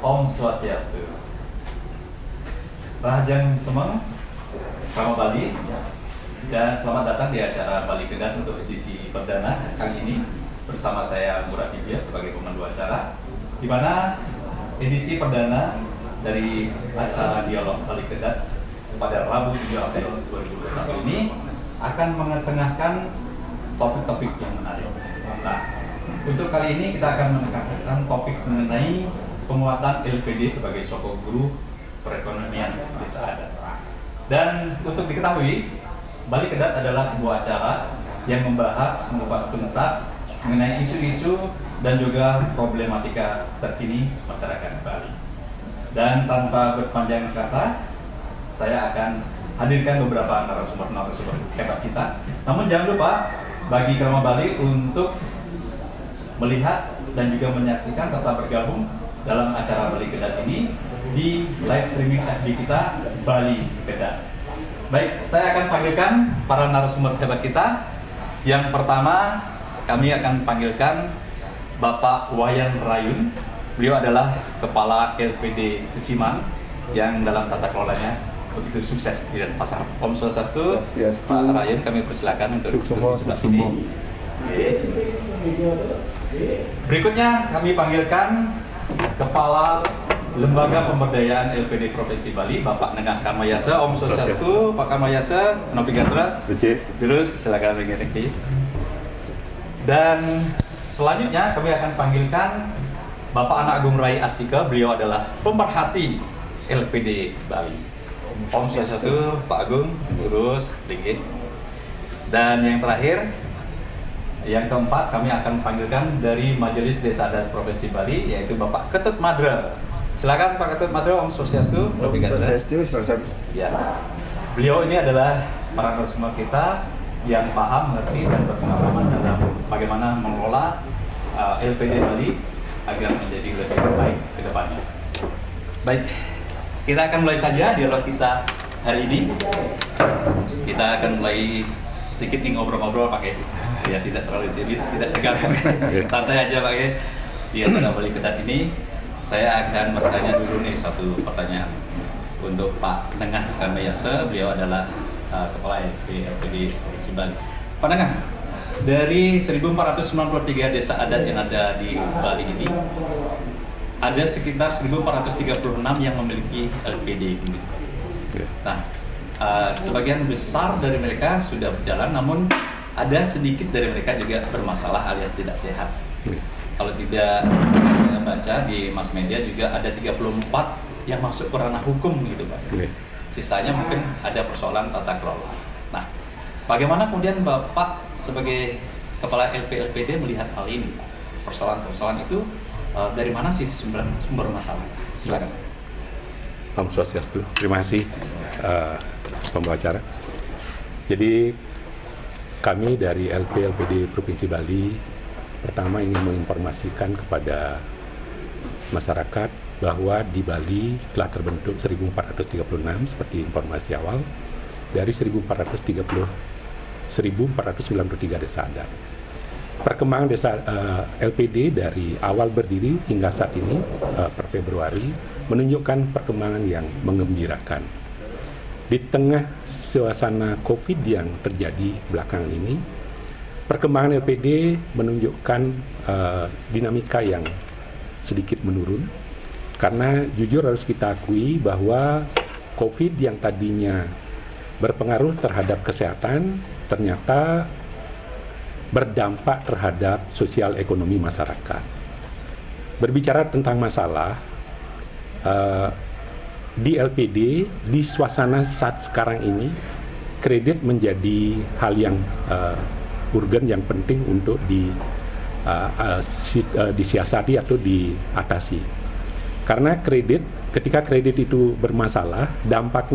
Om Swastiastu. Rahajang Semeng, Rama Bali, dan selamat datang di acara Bali Kedat untuk edisi perdana kali ini bersama saya Murad Dibia sebagai pemandu acara, di mana edisi perdana dari acara dialog Bali Kedat pada Rabu 7 April 2021 ini akan mengetengahkan topik-topik yang menarik. Nah, untuk kali ini kita akan menekankan topik mengenai penguatan LPD sebagai sokong guru perekonomian desa adat. Dan untuk diketahui, Bali Kedat adalah sebuah acara yang mengupas tuntas mengenai isu-isu dan juga problematika terkini masyarakat Bali. Dan tanpa berpanjang kata, saya akan hadirkan beberapa narasumber hebat kita. Namun jangan lupa bagi Krama Bali untuk melihat dan juga menyaksikan serta bergabung dalam acara Bali Kedat ini di live streaming FB kita Bali Kedat. Baik, saya akan panggilkan para narasumber hebat kita. Yang pertama, kami akan panggilkan Bapak Wayan Rayun. Beliau adalah Kepala LPD Kesiman yang dalam tata kelolanya begitu sukses di pasar. Om Swastiastu, Pak Rayun, kami persilakan untuk duduk di sebelah sini. Berikutnya kami panggilkan Kepala Lembaga Pemberdayaan LPD Provinsi Bali, Bapak Nengah Karmayasa. Om Swastiastu, Pak Karmayasa, Nopi Gandra. Terus silakan begini. Dan selanjutnya kami akan panggilkan Bapak Anak Agung Rai Astika. Beliau adalah pemerhati LPD Bali. Om Swastiastu, Pak Agung, lurus, tinggi. Dan yang terakhir, yang keempat, kami akan panggilkan dari Majelis Desa Adat Provinsi Bali, yaitu Bapak Ketut Madra. Silakan Pak Ketut Madra. Om Swastiastu. Om Swastiastu, ya. Beliau ini adalah para narasumber kita yang paham, mengerti, dan berpengalaman dalam bagaimana mengelola LPD Bali agar menjadi lebih baik ke depannya. Baik, kita akan mulai saja dialog kita hari ini. Kita akan mulai sedikit nih ngobrol-ngobrol pakai ya, tidak terlalu serius, tidak tegang, santai aja Pak ya. Di acara Bali Kedat ini saya akan bertanya dulu nih satu pertanyaan untuk Pak Nengah Karmayasa. Beliau adalah Kepala LPD Provinsi Bali. Pak Nengah, dari 1493 desa adat yang ada di Bali ini, ada sekitar 1436 yang memiliki LPD ini. Nah, sebagian besar dari mereka sudah berjalan, namun ada sedikit dari mereka juga bermasalah alias tidak sehat. Kalau tidak saya baca di mass media juga ada 34 yang masuk ke ranah hukum gitu Pak. Sisanya mungkin ada persoalan tata kelola. Nah, bagaimana kemudian Bapak sebagai Kepala LPD melihat hal ini? Persoalan-persoalan itu dari mana sih sumber masalah? Silakan. Om Swastiastu, terima kasih pembawa acara. Jadi kami dari LPD Provinsi Bali pertama ingin menginformasikan kepada masyarakat bahwa di Bali telah terbentuk 1436 seperti informasi awal dari 1493 desa adat. Perkembangan desa LPD dari awal berdiri hingga saat ini per Februari menunjukkan perkembangan yang menggembirakan. Di tengah suasana COVID yang terjadi belakangan ini, perkembangan LPD menunjukkan dinamika yang sedikit menurun, karena jujur harus kita akui bahwa COVID yang tadinya berpengaruh terhadap kesehatan ternyata berdampak terhadap sosial ekonomi masyarakat. Berbicara tentang masalah di LPD, di suasana saat sekarang ini, kredit menjadi hal yang urgen, yang penting untuk disiasati atau diatasi. Karena ketika kredit itu bermasalah, dampak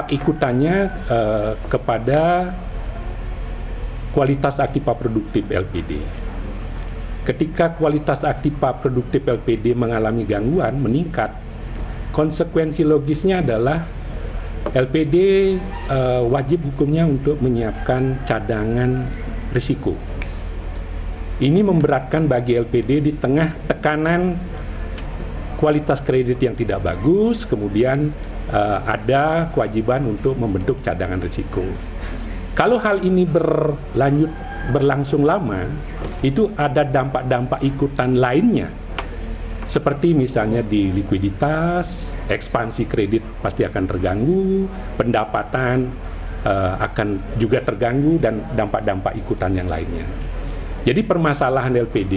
ikutannya kepada kualitas aktiva produktif LPD. Ketika kualitas aktiva produktif LPD mengalami gangguan, meningkat, konsekuensi logisnya adalah LPD wajib hukumnya untuk menyiapkan cadangan risiko. Ini memberatkan bagi LPD di tengah tekanan kualitas kredit yang tidak bagus, kemudian ada kewajiban untuk membentuk cadangan risiko. Kalau hal ini berlangsung lama, itu ada dampak-dampak ikutan lainnya, seperti misalnya di likuiditas, ekspansi kredit pasti akan terganggu, pendapatan akan juga terganggu, dan dampak-dampak ikutan yang lainnya. Jadi permasalahan LPD,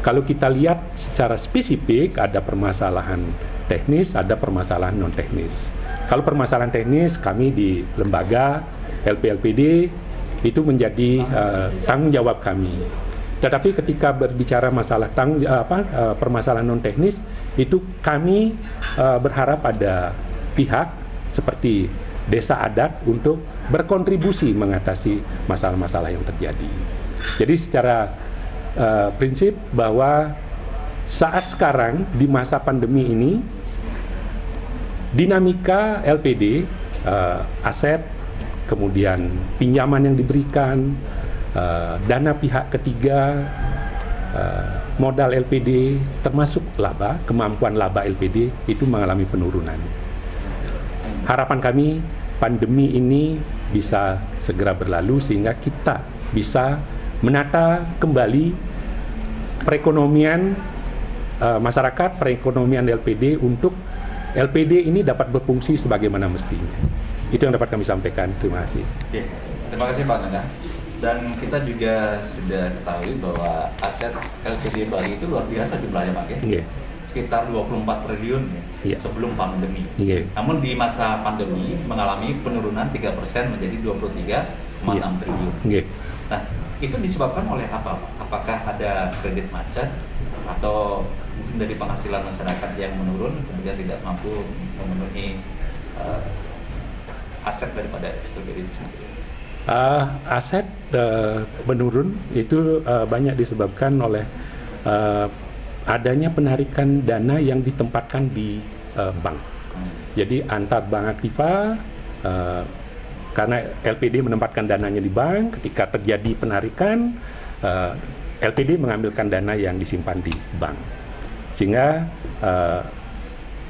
kalau kita lihat secara spesifik, ada permasalahan teknis, ada permasalahan non-teknis. Kalau permasalahan teknis, kami di lembaga LPLPD itu menjadi tanggung jawab kami. Tetapi ketika berbicara masalah permasalahan non-teknis, itu kami berharap ada pihak seperti desa adat untuk berkontribusi mengatasi masalah-masalah yang terjadi. Jadi secara prinsip bahwa saat sekarang di masa pandemi ini, dinamika LPD, aset, kemudian pinjaman yang diberikan, dana pihak ketiga, modal LPD, termasuk laba, kemampuan laba LPD itu mengalami penurunan. Harapan kami pandemi ini bisa segera berlalu sehingga kita bisa menata kembali perekonomian masyarakat, perekonomian LPD, untuk LPD ini dapat berfungsi sebagaimana mestinya. Itu yang dapat kami sampaikan. Terima kasih. Oke, terima kasih Pak Nanda. Dan kita juga sudah ketahui bahwa aset LPD Bali itu luar biasa jumlahnya Pak ya. Yeah. Sekitar 24 triliun ya, sebelum pandemi. Yeah. Namun di masa pandemi mengalami penurunan 3% menjadi 23,6 triliun. Yeah. Nah, itu disebabkan oleh apa Pak? Apakah ada kredit macet atau mungkin dari penghasilan masyarakat yang menurun kemudian tidak mampu memenuhi aset daripada LPD itu sendiri? Aset menurun itu banyak disebabkan oleh adanya penarikan dana yang ditempatkan di bank. Jadi antar bank aktiva, karena LPD menempatkan dananya di bank, ketika terjadi penarikan, LPD mengambilkan dana yang disimpan di bank, sehingga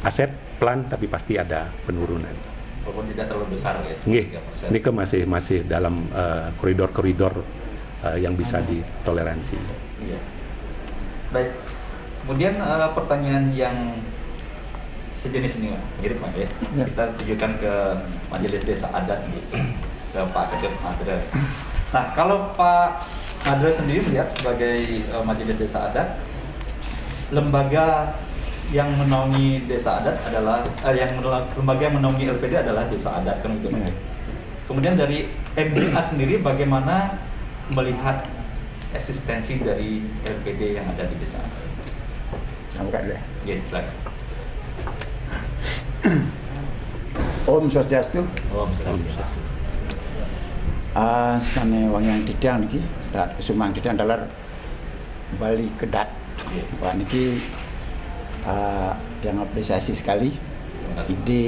aset pelan tapi pasti ada penurunan. Walaupun tidak terlalu besar ya. Ini masih dalam koridor-koridor yang bisa ditoleransi. Iya. Baik. Kemudian pertanyaan yang sejenis ini, mirip Pak ya. Kita tujukan ke Majelis Desa Adat gitu, ke Pak Ketum Adre. Nah, kalau Pak Adre sendiri melihat sebagai Majelis Desa Adat, lembaga yang menaungi desa adat adalah lembaga yang menaungi LPD adalah desa adat kan gitu. Kemudian dari MDA sendiri bagaimana melihat eksistensi dari LPD yang ada di desa adat? Ya, silakan. Om Swastiastu. Om Swastiastu. Sane wong yang didang niki, dat kesumang didang dalar Bali Kedat. Wah niki yang apresiasi sekali ide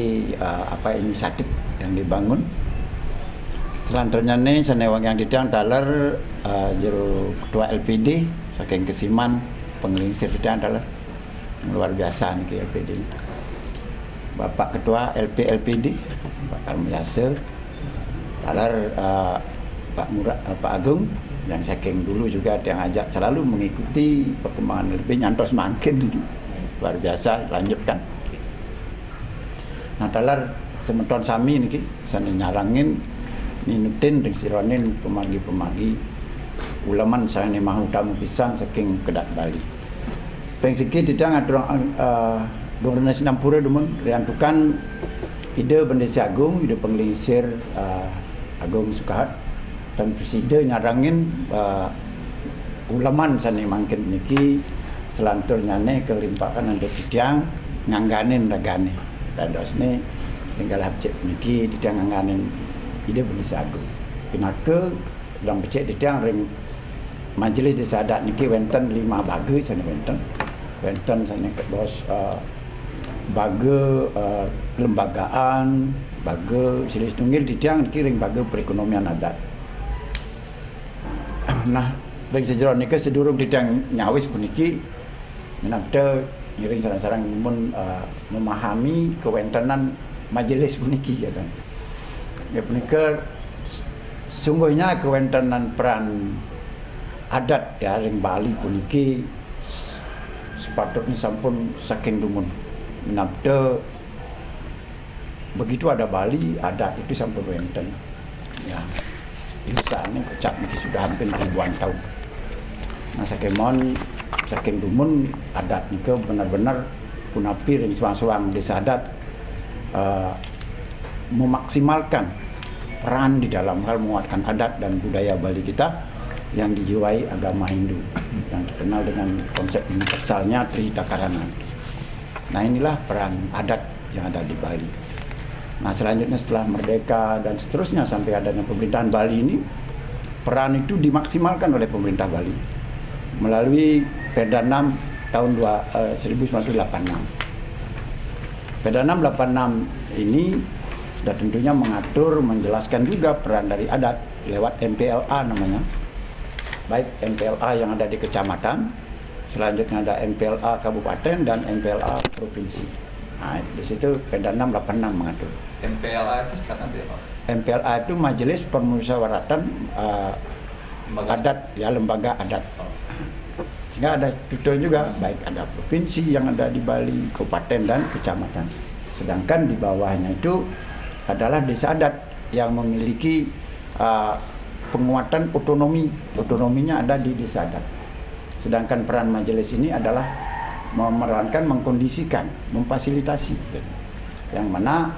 inisiatif yang dibangun. Selanjutnya nih sane wong yang didang dalar jero ketua LPD saking Kesiman penglingsir didang dalar luar biasa nih LPD. Bapak Ketua LPD Pak Karmiase, dalar Pak Agung yang saking dulu juga ada yang ajak selalu mengikuti perkembangan LPD nyantos makin luar biasa, lanjutkan. Nah dalar semeton sami niki sane nyarangin ninutin dengan sironin pemagi-pemagi ulaman sane mahu tamu pisan saking Kedat Bali. Pengsiki didang adurang Dona Sinampura dumeng riantukan ide Bendesi Agung, ide penglingsir Agung Sukahat dan presiden nyarangin ulaman sane mangkin niki selanturnya nih kelimpahan anda tidang ngangganin ragane dan dosne tinggal habcek niki tidang ngangganin ide Bendesi Agung. Pinake dalam becek tidang ring Majelis Desa Adat niki wenten 5 bagai sana wenten sana ke bos baga lembagaan, baga silis tunggil tidang niki ring baga perekonomian adat. Nah, ring sejeron niki sedurung tidang nyawis puniki menakde ngiring sarang-sarang pun memahami kewentenan majelis puniki ya kan. Ya punika sungguhnya kewentenan peran adat ya ring Bali puniki sepatutnya sampun saking dumun menabda begitu ada Bali adat itu sampun wenten ya insane kocak niki sudah hampir ribuan tahun. Nah saking dumun adat nika benar-benar punapi ring suang-suang desa adat memaksimalkan peran di dalam hal menguatkan adat dan budaya Bali kita yang dijiwai agama Hindu yang dikenal dengan konsep universalnya Trihita Karana. Nah inilah peran adat yang ada di Bali. Nah selanjutnya setelah merdeka dan seterusnya sampai adanya pemerintahan Bali ini, peran itu dimaksimalkan oleh pemerintah Bali melalui Perda 6 tahun 1986. Perda 686 ini dan tentunya mengatur, menjelaskan juga peran dari adat lewat MPLA namanya. Baik MPLA yang ada di kecamatan, selanjutnya ada MPLA kabupaten dan MPLA provinsi. Nah, di situ Perda 686 mengatur. MPLA itu sekarang apa? MPLA itu Majelis Permusyawaratan Adat, ya lembaga adat. Sehingga ada tutur juga, baik ada provinsi yang ada di Bali, kabupaten dan kecamatan. Sedangkan di bawahnya itu adalah desa adat yang memiliki penguatan otonominya ada di desa adat. Sedangkan peran majelis ini adalah memerankan, mengkondisikan, memfasilitasi, yang mana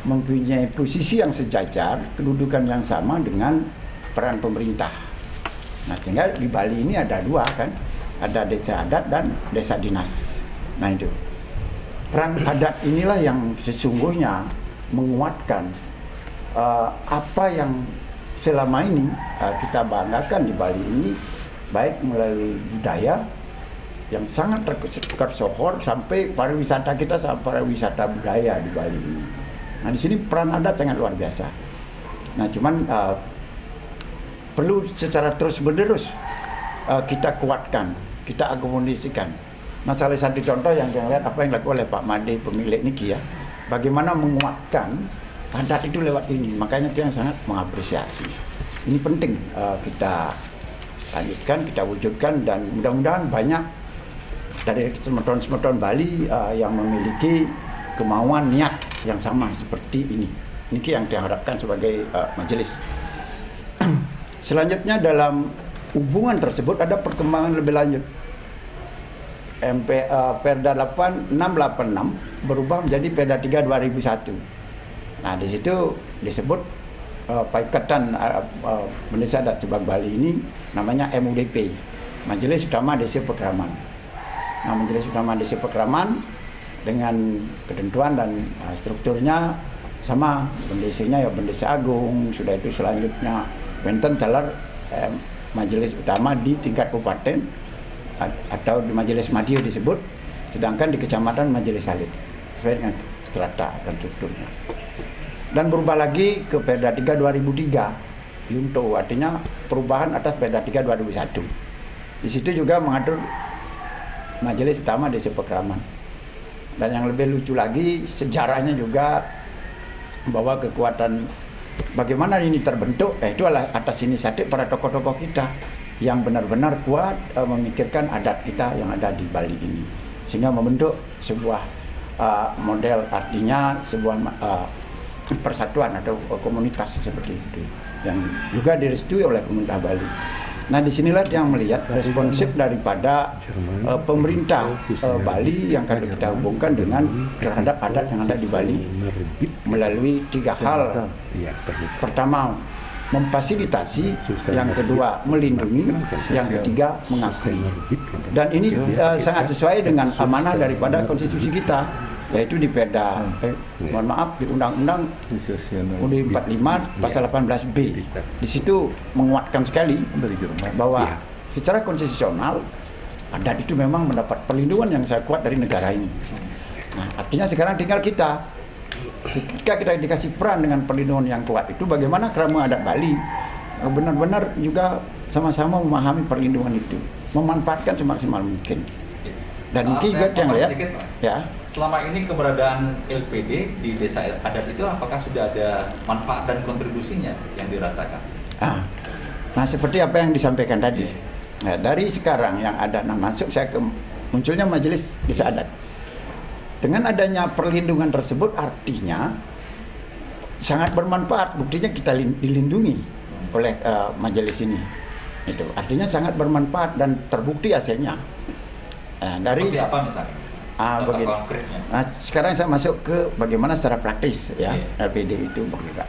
mempunyai posisi yang sejajar, kedudukan yang sama dengan peran pemerintah. Nah, tinggal di Bali ini ada dua kan, ada desa adat dan desa dinas. Nah itu peran adat inilah yang sesungguhnya menguatkan apa yang selama ini kita banggakan di Bali ini, baik melalui budaya yang sangat tersohor sampai pariwisata kita sampai pariwisata budaya di Bali ini. Nah di sini peran adat sangat luar biasa. Nah cuman perlu secara terus-menerus kita kuatkan, kita akomodasikan. Nah salah satu contoh yang saya lihat apa yang dilakukan oleh Pak Made pemilik niki ya, bagaimana menguatkan adat itu lewat ini, makanya itu yang sangat mengapresiasi. Ini penting kita lanjutkan, kita wujudkan dan mudah-mudahan banyak dari semeton-semeton Bali yang memiliki kemauan niat yang sama seperti ini. Ini yang diharapkan sebagai majelis. Selanjutnya dalam hubungan tersebut ada perkembangan lebih lanjut. Perda 686 berubah menjadi Perda 3 2001. Nah di situ disebut Paikatan Desa Adat Subak Bali ini namanya MUDP, Majelis Utama Desa Pekraman. Nah Majelis Utama Desa Pekraman dengan ketentuan dan strukturnya sama, bendesanya ya Bendesa Agung, sudah itu selanjutnya benten calar Majelis Utama di tingkat kabupaten atau di Majelis Madya disebut, sedangkan di kecamatan Majelis Salib sesuai dengan strata dan strukturnya. Dan berubah lagi ke Perda 3 2003 Yunto, artinya perubahan atas Perda 3 2001. Di situ juga mengatur Majelis Utama Desa Pekraman. Dan yang lebih lucu lagi sejarahnya juga bahwa kekuatan bagaimana ini terbentuk, itu adalah atas inisiatif para tokoh-tokoh kita yang benar-benar kuat memikirkan adat kita yang ada di Bali ini, sehingga membentuk sebuah model, artinya sebuah persatuan atau komunitas seperti itu yang juga direstui oleh pemerintah Bali. Nah disinilah yang melihat responsif daripada pemerintah Bali yang kalau kita hubungkan dengan terhadap adat yang ada di Bali melalui tiga hal. Pertama memfasilitasi, yang kedua melindungi, yang ketiga mengakui. Dan ini sangat sesuai dengan amanah daripada konstitusi kita, yaitu di Perda mohon maaf di Undang-Undang UUD 45 pasal 18B. Di situ menguatkan sekali bahwa secara konstitusional adat itu memang mendapat perlindungan yang sangat kuat dari negara ini. Nah, artinya sekarang tinggal kita, ketika kita dikasih peran dengan perlindungan yang kuat itu, bagaimana kerama adat Bali benar-benar juga sama-sama memahami perlindungan itu, memanfaatkan semaksimal mungkin. Dan Maaf, ini juga saya yang potong lihat, sedikit, Pak. ya. Selama ini keberadaan LPD di desa adat itu apakah sudah ada manfaat dan kontribusinya yang dirasakan? Nah, seperti apa yang disampaikan tadi. Nah, dari sekarang yang ada, masuk saya ke munculnya majelis desa adat. Dengan adanya perlindungan tersebut artinya sangat bermanfaat. Buktinya kita dilindungi oleh majelis ini. Itu artinya sangat bermanfaat dan terbukti hasilnya. Dari Seperti apa misalnya? Contoh konkretnya. Nah, sekarang saya masuk ke bagaimana secara praktis ya LPD itu bergerak.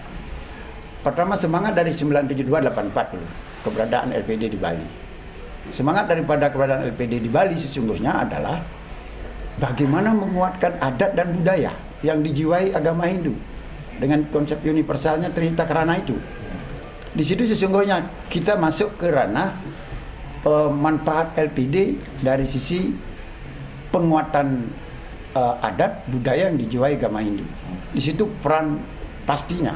Pertama, semangat dari 972-84 dulu keberadaan LPD di Bali. Semangat daripada keberadaan LPD di Bali sesungguhnya adalah bagaimana menguatkan adat dan budaya yang dijiwai agama Hindu dengan konsep universalnya Trinita Karana itu. Di situ sesungguhnya kita masuk ke ranah manfaat LPD dari sisi penguatan adat budaya yang dijiwai agama Hindu. Di situ peran pastinya.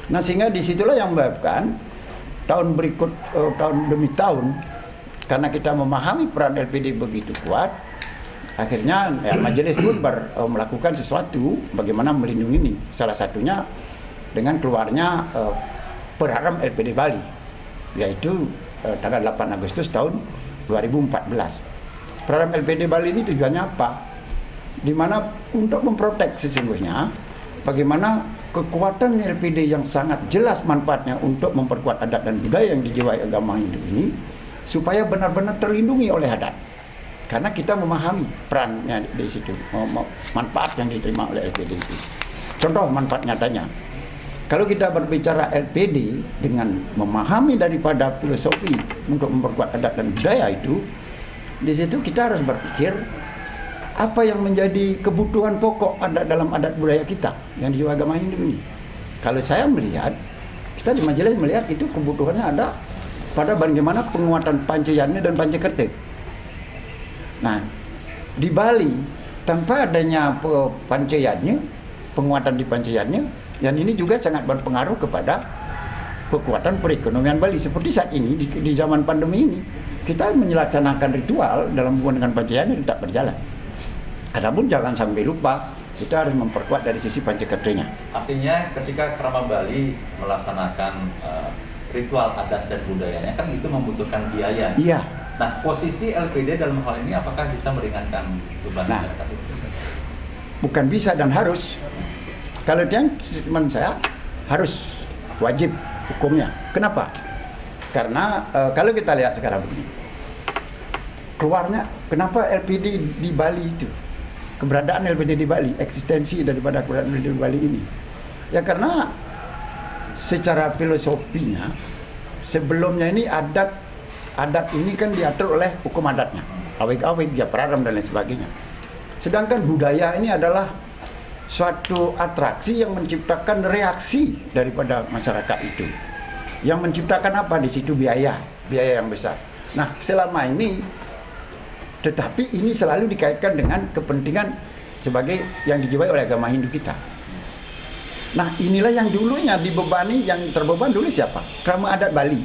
Nah, sehingga disitulah yang menyebabkan tahun berikut tahun demi tahun, karena kita memahami peran LPD begitu kuat, akhirnya majelis pun melakukan sesuatu bagaimana melindungi ini. Salah satunya dengan keluarnya Perharam LPD Bali, yaitu tanggal 8 Agustus tahun 2014. Perharam LPD Bali ini tujuannya apa? Dimana untuk memprotek sesungguhnya bagaimana kekuatan LPD yang sangat jelas manfaatnya untuk memperkuat adat dan budaya yang dijiwai agama Hindu ini supaya benar-benar terlindungi oleh adat. Karena kita memahami perannya di situ, manfaat yang diterima oleh LPD itu. Contoh manfaat nyatanya. Kalau kita berbicara LPD dengan memahami daripada filosofi untuk memperkuat adat dan budaya itu, di situ kita harus berpikir apa yang menjadi kebutuhan pokok dalam adat budaya kita yang di agama Hindu ini. Kalau saya melihat, kita di majelis melihat itu kebutuhannya ada pada bagaimana penguatan Pancayana dan Pancakerta. Nah, di Bali tanpa adanya Pancayana, penguatan di Pancayana, dan ini juga sangat berpengaruh kepada kekuatan perekonomian Bali. Seperti saat ini di zaman pandemi ini, kita melaksanakan ritual dalam hubungan dengan Pancayana tidak berjalan. Adapun jangan sampai lupa, kita harus memperkuat dari sisi Pancakertanya. Artinya ketika Krama Bali melaksanakan ritual adat dan budayanya kan itu membutuhkan biaya. Iya. Nah, posisi LPD dalam hal ini apakah bisa meringankan beban masyarakat itu? Bukan bisa dan harus. Kalau yang menurut saya harus wajib hukumnya. Kenapa? Karena kalau kita lihat sekarang begini, keluarnya kenapa LPD di Bali itu, keberadaan LPD di Bali, eksistensi daripada keberadaan LPD di Bali ini, ya karena secara filosofinya sebelumnya ini adat ini kan diatur oleh hukum adatnya, awik-awik, ya Perharam dan lain sebagainya. Sedangkan budaya ini adalah suatu atraksi yang menciptakan reaksi daripada masyarakat itu. Yang menciptakan apa di situ biaya yang besar. Nah, selama ini tetapi ini selalu dikaitkan dengan kepentingan sebagai yang dijiwai oleh agama Hindu kita. Nah, inilah yang dulunya dibebani, yang terbeban dulu siapa? Krama adat Bali.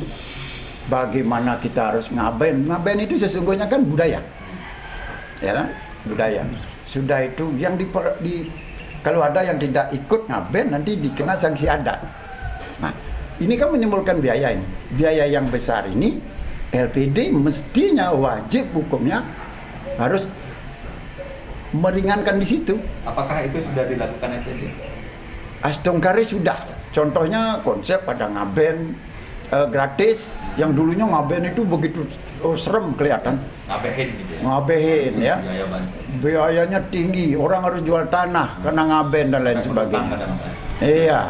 Bagaimana kita harus ngaben? Ngaben itu sesungguhnya kan budaya. Ya kan? Budaya. Sudah itu yang kalau ada yang tidak ikut ngaben nanti dikena sanksi adat. Nah, ini kan menimbulkan biaya ini. Biaya yang besar ini LPD mestinya wajib hukumnya harus meringankan di situ. Apakah itu sudah dilakukan LPD? Astungkari sudah. Contohnya konsep ada ngaben gratis, yang dulunya ngaben itu begitu serem kelihatan. Ngabehin gitu ya? Ngabehin ya. Biaya banyak. Biayanya tinggi, orang harus jual tanah karena ngaben dan lain sebagainya. Iya.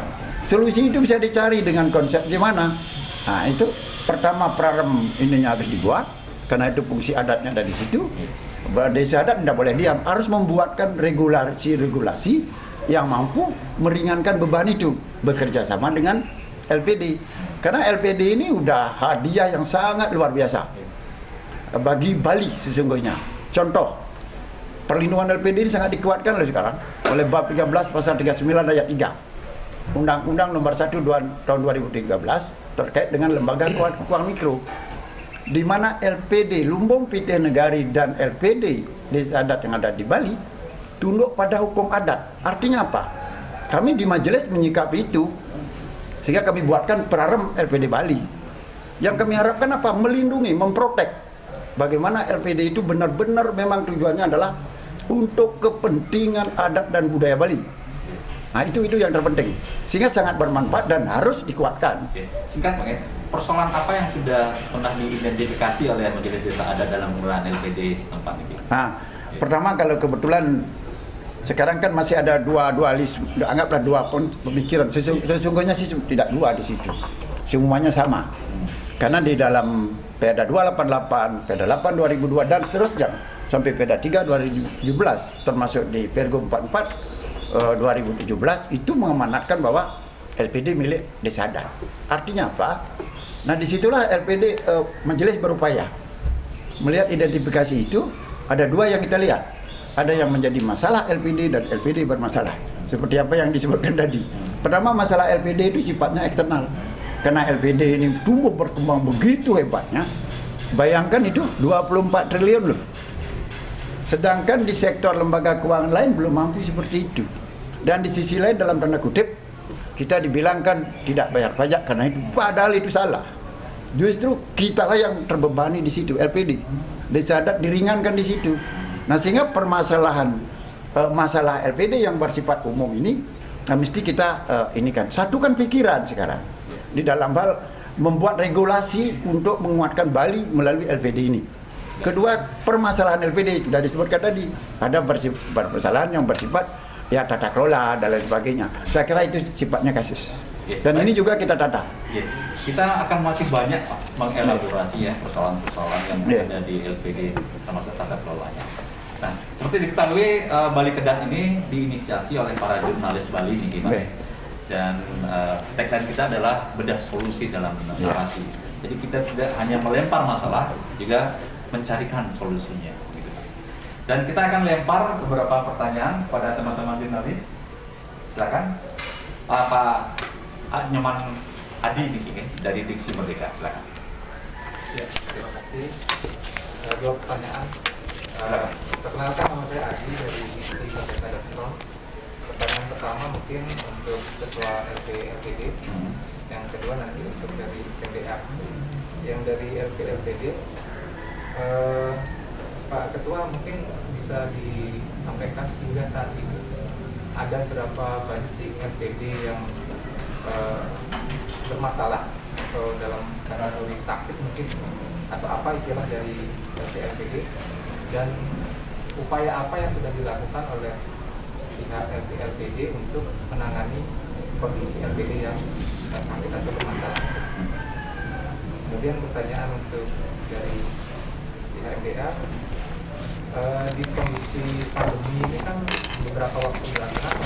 Solusi itu bisa dicari dengan konsep gimana? Nah, itu pertama Perharam ininya harus dibuat karena itu fungsi adatnya ada di situ. Desa adat tidak boleh diam, harus membuatkan regulasi yang mampu meringankan beban itu, bekerja sama dengan LPD. Karena LPD ini udah hadiah yang sangat luar biasa bagi Bali sesungguhnya. Contoh, perlindungan LPD ini sangat dikuatkan oleh sekarang oleh bab 13 pasal 39 ayat 3 Undang-Undang nomor 1 tahun 2013 terkait dengan lembaga keuangan mikro. di mana LPD Lumbung Pite Negari dan LPD Desa Adat yang ada di Bali tunduk pada hukum adat. Artinya apa? Kami di majelis menyikapi itu, sehingga kami buatkan Prarem LPD Bali. Yang kami harapkan apa? Melindungi, memprotek. Bagaimana LPD itu benar-benar memang tujuannya adalah untuk kepentingan adat dan budaya Bali. Nah itu yang terpenting. Sehingga sangat bermanfaat dan harus dikuatkan. Oke. Singkat Pak, persoalan apa yang sudah pernah diidentifikasi oleh Majelis Desa Adat dalam pengelolaan LPD setempat ini? Nah, pertama kalau kebetulan sekarang kan masih ada dua dualisme, anggaplah dua pemikiran. Sesungguhnya sih tidak dua di situ. Semuanya sama. Karena di dalam Perda 288, Perda 8 2002 dan seterusnya sampai Perda 3 2017 termasuk di Pergub 44 2017 itu mengamanatkan bahwa LPD milik Desa Adat. Artinya apa? Nah disitulah LPD majelis berupaya melihat identifikasi itu. Ada dua yang kita lihat. Ada yang menjadi masalah LPD dan LPD bermasalah. Seperti apa yang disebutkan tadi. Pertama masalah LPD itu sifatnya eksternal. Karena LPD ini tumbuh berkembang begitu hebatnya. Bayangkan itu 24 triliun loh. Sedangkan di sektor lembaga keuangan lain belum mampu seperti itu. Dan di sisi lain dalam tanda kutip kita dibilangkan tidak bayar pajak karena itu, padahal itu salah. Justru kitalah yang terbebani di situ, LPD. Desa Adat diringankan di situ. Nah sehingga permasalahan masalah LPD yang bersifat umum ini mesti kita ini kan satukan pikiran sekarang di dalam hal membuat regulasi untuk menguatkan Bali melalui LPD ini. Kedua, permasalahan LPD itu sudah disebutkan tadi, ada permasalahan yang bersifat ya tata kelola dan lain sebagainya. Saya kira itu sifatnya kasus. Dan ini juga kita tata. Kita akan masih banyak Pak mengelaborasi ya persoalan-persoalan yang ada di LPD termasuk tata kelolanya. Nah, seperti diketahui Bali Kedat ini diinisiasi oleh para jurnalis Bali nih gimana? Dan tagline kita adalah bedah solusi dalam narasi. Jadi kita tidak hanya melempar masalah, juga mencarikan solusinya. Gitu. Dan kita akan lempar beberapa pertanyaan kepada teman-teman jurnalis. Silakan, Pak Nyoman Adi nih, dari Diksi Merdeka. Silakan. Ya, terima kasih. Dua pertanyaan. Perkenalkan, nama saya Adi dari Diksi Merdeka.com. Pertanyaan pertama mungkin untuk Ketua LPD, yang kedua nanti untuk dari MDA. Yang dari LPD, Pak Ketua mungkin bisa disampaikan hingga saat ini ada berapa banyak sih LPD yang bermasalah atau dalam kategori sakit mungkin atau apa istilah dari LPD, dan upaya apa yang sudah dilakukan oleh pihak LPD untuk menangani kondisi LPD yang sakit atau bermasalah. Kemudian pertanyaan untuk dari pihak MDA, di kondisi pandemi ini kan beberapa waktu belakangan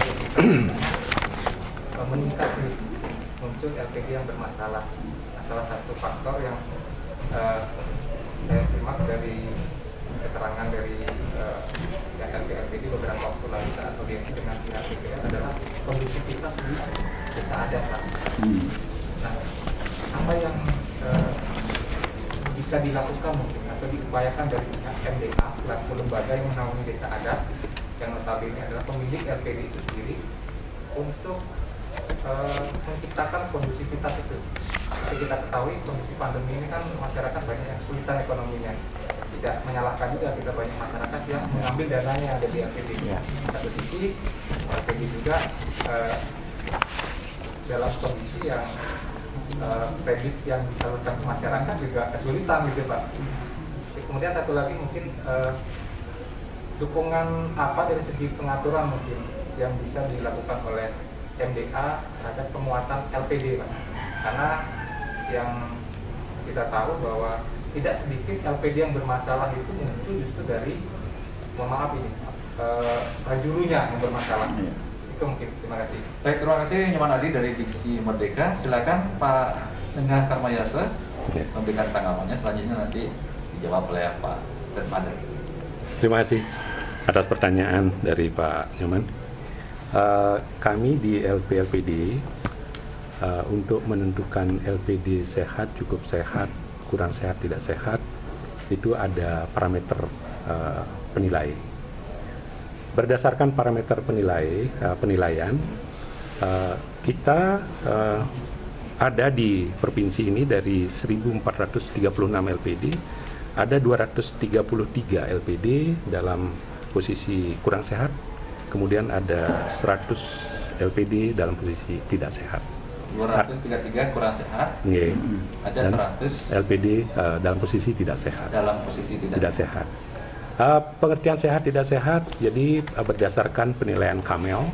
meningkat muncul LPD yang bermasalah. Nah, salah satu faktor yang saya simak dari keterangan dari LPD beberapa waktu lalu saat audiensi dengan pihak PPR adalah kondusivitas di Desa Adat. Nah, apa yang bisa dilakukan mungkin atau diupayakan dari pihak MDA selaku lembaga yang menaungi Desa Adat yang notabene adalah pemilik LPD itu sendiri untuk menciptakan kondusivitas itu. Seperti kita ketahui kondisi pandemi ini kan masyarakat banyak yang kesulitan ekonominya. Tidak menyalahkan juga, kita banyak masyarakat yang mengambil dananya ada di LPD. Satu sisi LPD juga dalam kondisi yang kredit yang disalurkan ke masyarakat juga kesulitan gitu Pak. Kemudian satu lagi mungkin dukungan apa dari segi pengaturan mungkin yang bisa dilakukan oleh MDA terhadap penguatan LPD Pak. Karena yang kita tahu bahwa tidak sedikit LPD yang bermasalah itu muncul justru dari, mohon maaf ini, prajurunya yang bermasalah. Itu mungkin, terima kasih. Baik, terima kasih Nyoman Adi dari Diksi Merdeka. Silakan Pak Sengah Karmayasa memberikan tanggapannya. Selanjutnya nanti dijawab oleh Pak Detmada. Terima kasih atas pertanyaan dari Pak Nyoman. Kami di LPD untuk menentukan LPD sehat, cukup sehat, kurang sehat tidak sehat itu ada parameter penilai. Berdasarkan parameter penilaian, kita ada di provinsi ini dari 1.436 LPD, ada 233 LPD dalam posisi kurang sehat, kemudian ada 100 LPD dalam posisi tidak sehat. 233 kurang sehat, ada dan 100 LPD dalam posisi tidak sehat. dalam posisi tidak sehat. Pengertian sehat tidak sehat, jadi berdasarkan penilaian Kamel,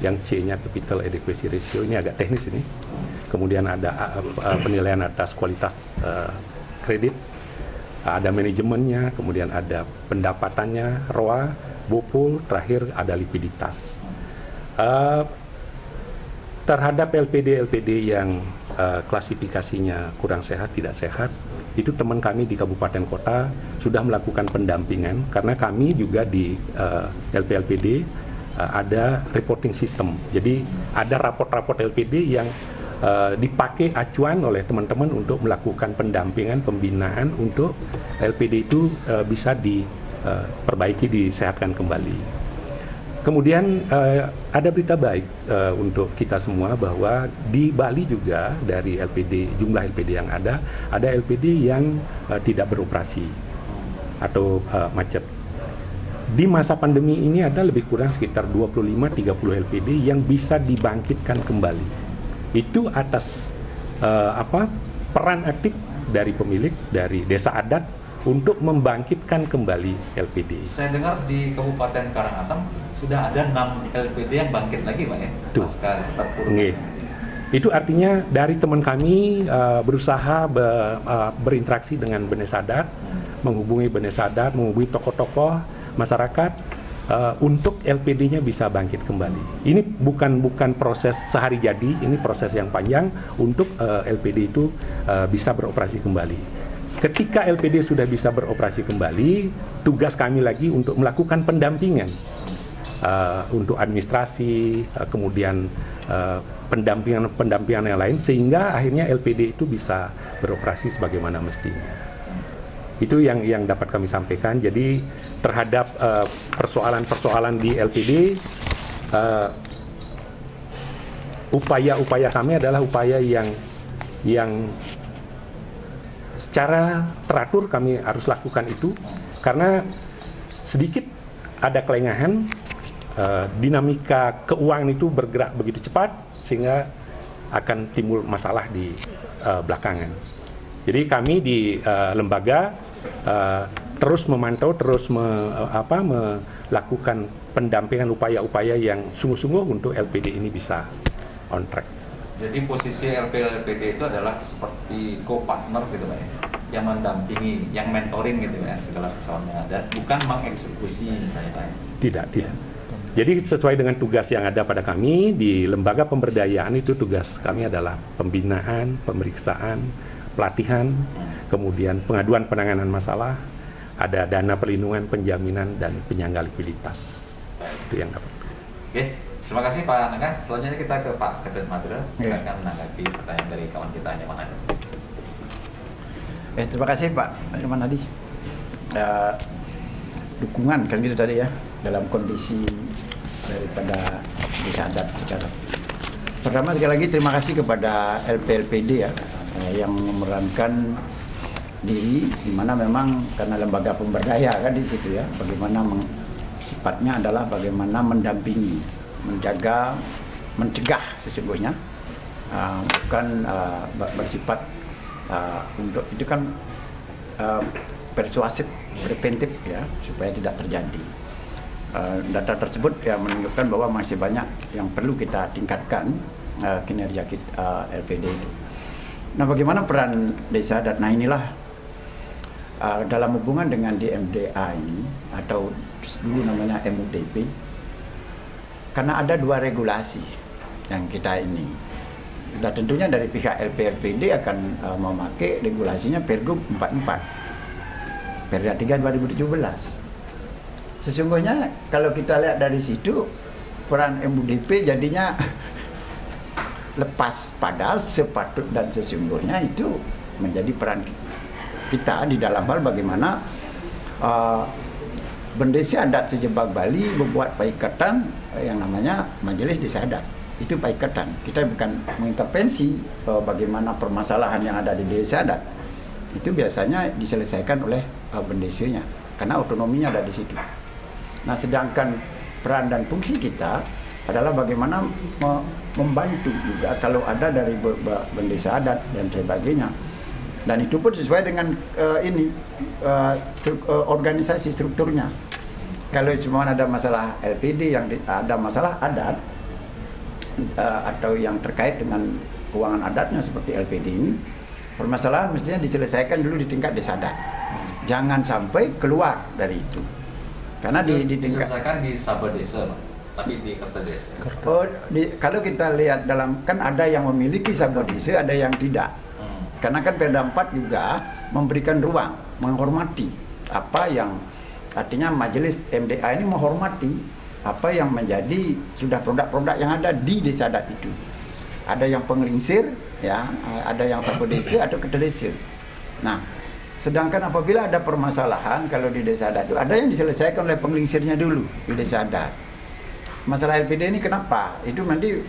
yang C-nya capital adequacy ratio, ini agak teknis ini. Kemudian ada penilaian atas kualitas kredit, ada manajemennya, kemudian ada pendapatannya, ROA, BOPUL, terakhir ada likuiditas. Terhadap LPD yang klasifikasinya kurang sehat, tidak sehat, itu teman kami di kabupaten kota sudah melakukan pendampingan, karena kami juga di LPD ada reporting system. Jadi ada raport-raport LPD yang dipakai acuan oleh teman-teman untuk melakukan pendampingan, pembinaan untuk LPD itu bisa diperbaiki, disehatkan kembali. Kemudian ada berita baik untuk kita semua bahwa di Bali juga dari jumlah LPD yang ada LPD yang tidak beroperasi atau macet. Di masa pandemi ini ada lebih kurang sekitar 25-30 LPD yang bisa dibangkitkan kembali. Itu atas peran aktif dari pemilik, dari desa adat untuk membangkitkan kembali LPD. Saya dengar di Kabupaten Karangasem sudah ada 6 LPD yang bangkit lagi, Pak ya? Tuh. Pasca terpuruk. Itu artinya dari teman kami berusaha berinteraksi dengan Benes Adat, menghubungi Benes Adat, menghubungi tokoh-tokoh masyarakat untuk LPD-nya bisa bangkit kembali. Ini bukan proses sehari jadi, ini proses yang panjang untuk LPD itu bisa beroperasi kembali. Ketika LPD sudah bisa beroperasi kembali, tugas kami lagi untuk melakukan pendampingan untuk administrasi, kemudian pendampingan yang lain, sehingga akhirnya LPD itu bisa beroperasi sebagaimana mestinya. Itu yang dapat kami sampaikan. Jadi terhadap persoalan-persoalan di LPD, upaya-upaya kami adalah upaya yang secara teratur kami harus lakukan itu, karena sedikit ada kelengahan, dinamika keuangan itu bergerak begitu cepat sehingga akan timbul masalah di belakangan. Jadi kami di lembaga terus memantau, terus melakukan pendampingan upaya-upaya yang sungguh-sungguh untuk LPD ini bisa on track. Jadi posisi LPD itu adalah seperti co-partner gitu Pak ya, yang mendampingi, yang mentoring gitu ya, segala persoalan yang ada, bukan mengeksekusi misalnya Pak. Tidak. Jadi sesuai dengan tugas yang ada pada kami di lembaga pemberdayaan, itu tugas kami adalah pembinaan, pemeriksaan, pelatihan, kemudian pengaduan penanganan masalah, ada dana perlindungan, penjaminan, dan penyangga likuiditas. Itu yang dapat. Oke. Terima kasih Pak Nangka. Selanjutnya kita ke Pak Ketut Madura. Silakan menanggapi pertanyaan dari kawan kita yang mana. Terima kasih Pak Irman tadi. Dukungan kan gitu tadi ya, dalam kondisi daripada desa adat secara. Pertama sekali lagi terima kasih kepada LPD ya, yang memerankan diri, di mana memang karena lembaga pemberdaya kan di situ ya, bagaimana sifatnya adalah bagaimana mendampingi, menjaga, mencegah sesungguhnya, bukan bersifat untuk itu kan persuasif, preventif ya, supaya tidak terjadi. Data tersebut ya menunjukkan bahwa masih banyak yang perlu kita tingkatkan kinerja kita, LPD itu. Nah, bagaimana peran desa adat? Nah, inilah dalam hubungan dengan DMDA ini, atau dulu namanya MUDP, karena ada dua regulasi yang kita ini. Dan tentunya dari pihak LPD akan memakai regulasinya Pergub 44 Perda 3 2017. Sesungguhnya kalau kita lihat dari situ, peran MUDP jadinya lepas, padahal sepatut dan sesungguhnya itu menjadi peran kita di dalam hal bagaimana Bendesa Adat Sejebak Bali membuat paikatan yang namanya Majelis Desa Adat. Itu paikatan. Kita bukan mengintervensi bagaimana permasalahan yang ada di desa adat. Itu biasanya diselesaikan oleh bendesanya karena otonominya ada di situ. Nah, sedangkan peran dan fungsi kita adalah bagaimana membantu juga kalau ada dari bendesa adat dan sebagainya. Dan itu pun sesuai dengan organisasi strukturnya. Kalau cuma ada masalah LPD, yang ada masalah adat atau yang terkait dengan keuangan adatnya seperti LPD ini, permasalahan mestinya diselesaikan dulu di tingkat desa adat. Jangan sampai keluar dari itu. Karena di tingkat diselesaikan di Sabodesa, tapi di Kertodesa. Kalau kita lihat dalam, kan ada yang memiliki Sabodesa, ada yang tidak. Karena kan Perda 4 juga memberikan ruang, menghormati apa yang artinya majelis MDA ini menghormati apa yang menjadi sudah produk-produk yang ada di desa adat itu. Ada yang penglingsir, ya, ada yang Sabodesa atau Kertodesa. Nah, sedangkan apabila ada permasalahan kalau di desa adat itu ada yang diselesaikan oleh penglingsirnya dulu di desa adat. Masalah LPD ini kenapa? Itu nanti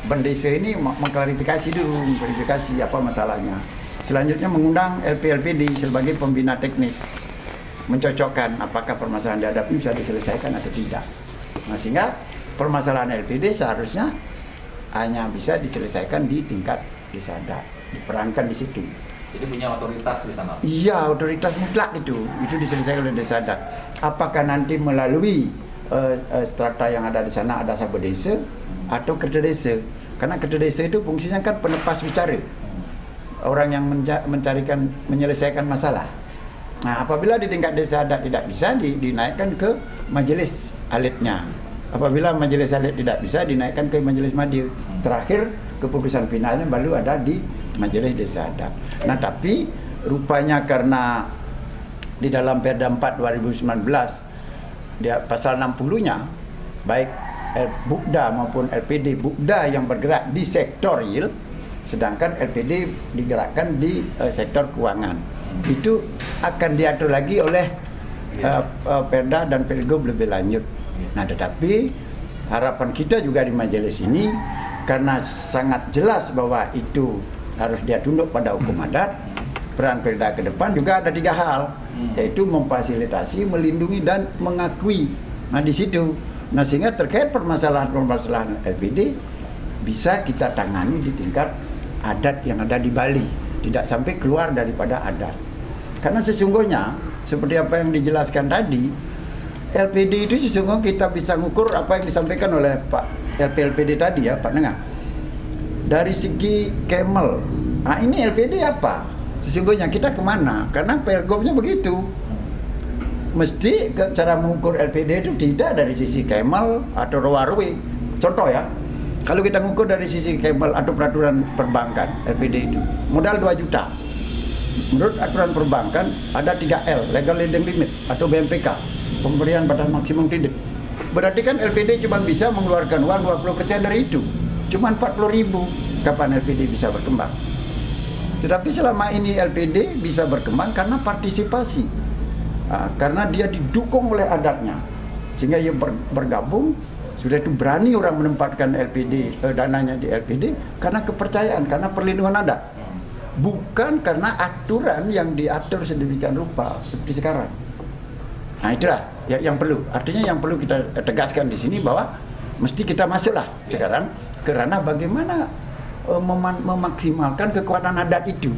bendesa ini mengklarifikasi dulu, mengklarifikasi apa masalahnya. Selanjutnya mengundang LPD sebagai pembina teknis, mencocokkan apakah permasalahan dihadapi bisa diselesaikan atau tidak. Nah, sehingga permasalahan LPD seharusnya hanya bisa diselesaikan di tingkat desa adat, diperankan di situ. Jadi punya otoritas di sana. Iya, otoritas mutlak itu diselesaikan oleh desa adat. Apakah nanti melalui strata yang ada di sana ada Sabodesa atau Kertodesa? Karena Kertodesa itu fungsinya kan penepas bicara, orang yang menyelesaikan masalah. Nah, apabila di tingkat desa adat tidak bisa, dinaikkan ke majelis alitnya. Apabila majelis alit tidak bisa, dinaikkan ke majelis madya. Terakhir keputusan finalnya baru ada di majelis desa adat. Nah, tapi rupanya karena di dalam Perda 4 2019 dia pasal 60-nya baik Bukda maupun LPD, Bukda yang bergerak di sektor real, sedangkan LPD digerakkan di sektor keuangan. Itu akan diatur lagi oleh Perda dan Pergub lebih lanjut. Nah, tetapi harapan kita juga di majelis ini, karena sangat jelas bahwa itu harus dia tunduk pada hukum adat, peran Perda ke depan juga ada 3 hal, yaitu memfasilitasi, melindungi, dan mengakui. Nah, di situ. Nah, sehingga terkait permasalahan LPD bisa kita tangani di tingkat adat yang ada di Bali, tidak sampai keluar daripada adat. Karena sesungguhnya seperti apa yang dijelaskan tadi, LPD itu sesungguhnya kita bisa mengukur apa yang disampaikan oleh Pak LPD tadi ya, Pak Nengah. Dari segi Camel, nah ini LPD apa? Sesungguhnya kita kemana? Karena pergubnya begitu. Mesti cara mengukur LPD itu tidak dari sisi Camel atau Rawarwe. Contoh ya, kalau kita mengukur dari sisi Camel atau peraturan perbankan LPD itu, modal 2 juta. Menurut aturan perbankan ada 3L, legal lending limit atau BMPK, pemberian batas maksimum kredit. Berarti kan LPD cuma bisa mengeluarkan uang 20% dari itu. Cuma 40.000. Kapan LPD bisa berkembang? Tetapi selama ini LPD bisa berkembang karena partisipasi. Karena dia didukung oleh adatnya. Sehingga ia bergabung, sudah itu berani orang menempatkan LPD, dananya di LPD karena kepercayaan, karena perlindungan adat. Bukan karena aturan yang diatur sedemikian rupa seperti sekarang. Nah, itulah yang perlu. Artinya yang perlu kita tegaskan di sini bahwa mesti kita masuklah sekarang karena bagaimana memaksimalkan kekuatan adat itu.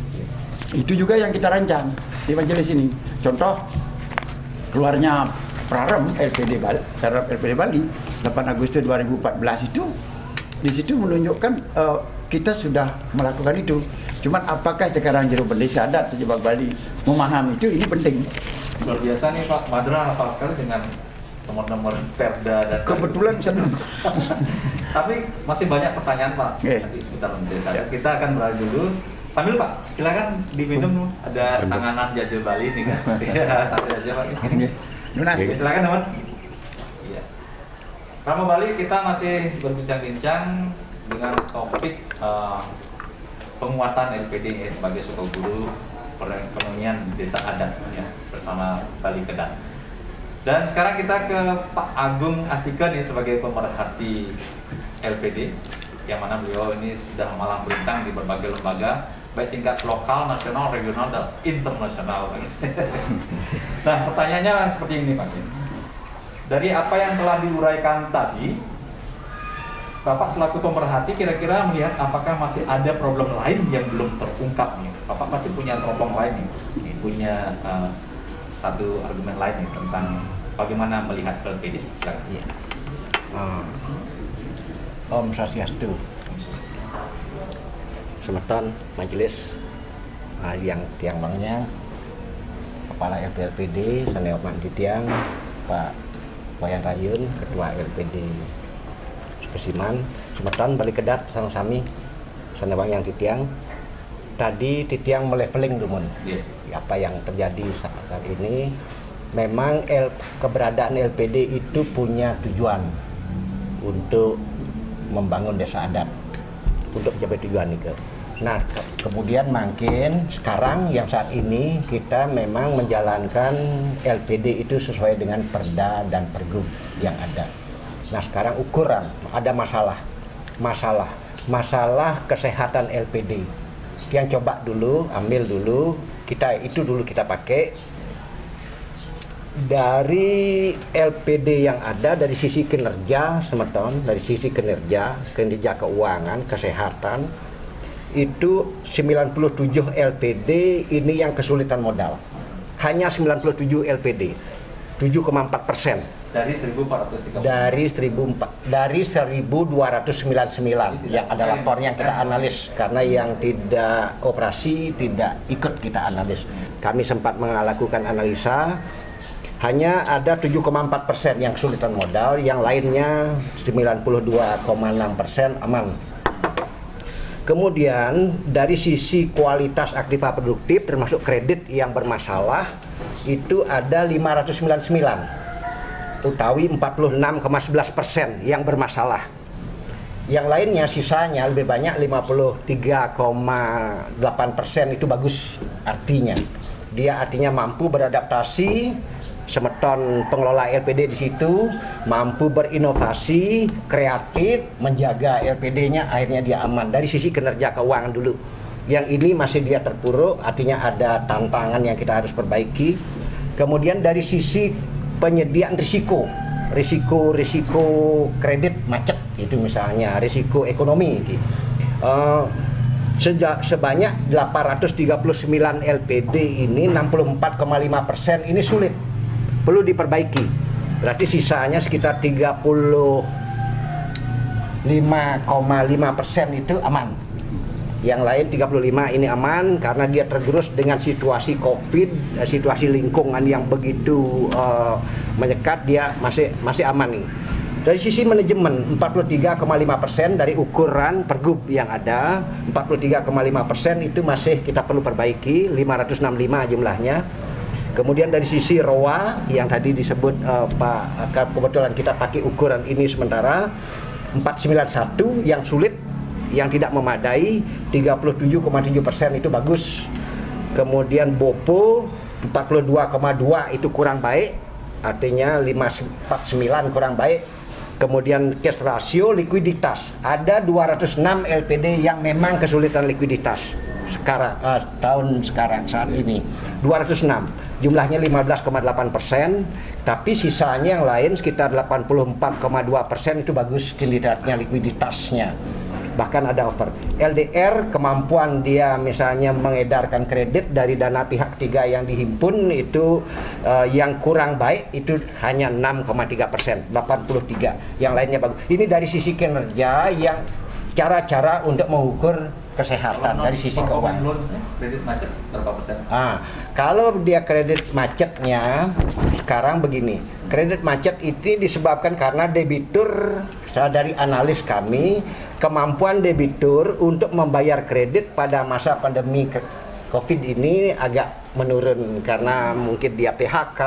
Itu juga yang kita rancang di majelis ini. Contoh keluarnya Prarem LPD Bali 8 Agustus 2014 itu, di situ menunjukkan kita sudah melakukan itu. Cuman apakah sekarang Jero Bendesa Adat Sejebak Bali memahami itu, ini penting. Luar biasa nih Pak Madra, hafal sekali dengan nomor-nomor Perda dan kebetulan senang. Tapi masih banyak pertanyaan Pak. Nanti sebentar Desa Adat. Kita akan beralih dulu. Sambil Pak, silakan diminum, ada sanganan Jajil Bali nih kan. Iya, santai aja Pak. Lunas. Silakan teman. Iya. Ramo Bali, kita masih berbincang-bincang dengan topik penguatan LPD sebagai suku guru perekonomian desa adat ya, bersama Bali Kedat. Dan sekarang kita ke Pak Agung Astika nih sebagai pemerhati LPD, yang mana beliau ini sudah malang melintang di berbagai lembaga baik tingkat lokal, nasional, regional, dan internasional. Nah, pertanyaannya seperti ini Pak. Dari apa yang telah diuraikan tadi, Bapak selaku pemerhati kira-kira melihat apakah masih ada problem lain yang belum terungkap nih? Bapak pasti punya teropong lain nih, punya satu argumen lain nih tentang bagaimana melihat LPD. Silakan. Iya. Om Swastiastu. Semeton majelis yang tiang bangnya Kepala LPD Saneo Mantitiang, Pak Wayan Rayun, Ketua LPD Pesiman, Semeton Bali Kedat sang sami Sanewang yang titiang. Tadi titiang meleveling dumun. Apa yang terjadi saat ini memang keberadaan LPD itu punya tujuan untuk membangun desa adat, untuk mencapai tujuan itu. Nah, kemudian makin sekarang yang saat ini kita memang menjalankan LPD itu sesuai dengan perda dan pergub yang ada. Nah, sekarang ukuran ada masalah kesehatan LPD. Yang coba dulu, ambil dulu, kita pakai dari LPD yang ada dari sisi kinerja Semeton, dari sisi kinerja keuangan, kesehatan. Itu 97 LPD ini yang kesulitan modal. Hanya 97 LPD, 7,4%. Dari 1.430. Dari 1.299 yang ada lapor yang kita analis, karena yang tidak operasi tidak ikut kita analis. Kami sempat melakukan analisa, hanya ada 7,4% yang kesulitan modal, yang lainnya 92,6% aman. Kemudian dari sisi kualitas aktiva produktif termasuk kredit yang bermasalah itu ada 599, utawi 46,11% yang bermasalah. Yang lainnya sisanya lebih banyak 53,8% itu bagus, artinya dia mampu beradaptasi. Semeton pengelola LPD di situ mampu berinovasi, kreatif, menjaga LPD-nya, akhirnya dia aman. Dari sisi kinerja keuangan dulu, yang ini masih dia terpuruk, artinya ada tantangan yang kita harus perbaiki. Kemudian dari sisi penyediaan risiko kredit macet, itu misalnya risiko ekonomi. Sebanyak 839 LPD ini 64,5% ini sulit, perlu diperbaiki. Berarti sisanya sekitar 35,5% itu aman. Yang lain 35 ini aman karena dia tergerus dengan situasi COVID, situasi lingkungan yang begitu menyekat, dia masih aman nih. Dari sisi manajemen 43,5% dari ukuran pergub yang ada, 43,5% itu masih kita perlu perbaiki, 565 jumlahnya. Kemudian dari sisi ROA yang tadi disebut Pak, kebetulan kita pakai ukuran ini sementara 491 yang sulit, yang tidak memadai, 37,7% itu bagus. Kemudian BOPO 42,2 itu kurang baik, artinya 549 kurang baik. Kemudian cash ratio, likuiditas, ada 206 LPD yang memang kesulitan likuiditas sekarang, saat ini 206, jumlahnya 15,8%, tapi sisanya yang lain sekitar 84,2% itu bagus kinerjanya, likuiditasnya, bahkan ada over. LDR, kemampuan dia misalnya mengedarkan kredit dari dana pihak ketiga yang dihimpun itu yang kurang baik itu hanya 6,3%, 83, yang lainnya bagus. Ini dari sisi kinerja, yang cara-cara untuk mengukur kesehatan dari sisi keuangan. Kredit macet berapa persen? Kalau dia kredit macetnya sekarang begini, kredit macet itu disebabkan karena debitur, dari analis kami, kemampuan debitur untuk membayar kredit pada masa pandemi COVID ini agak menurun karena mungkin dia PHK,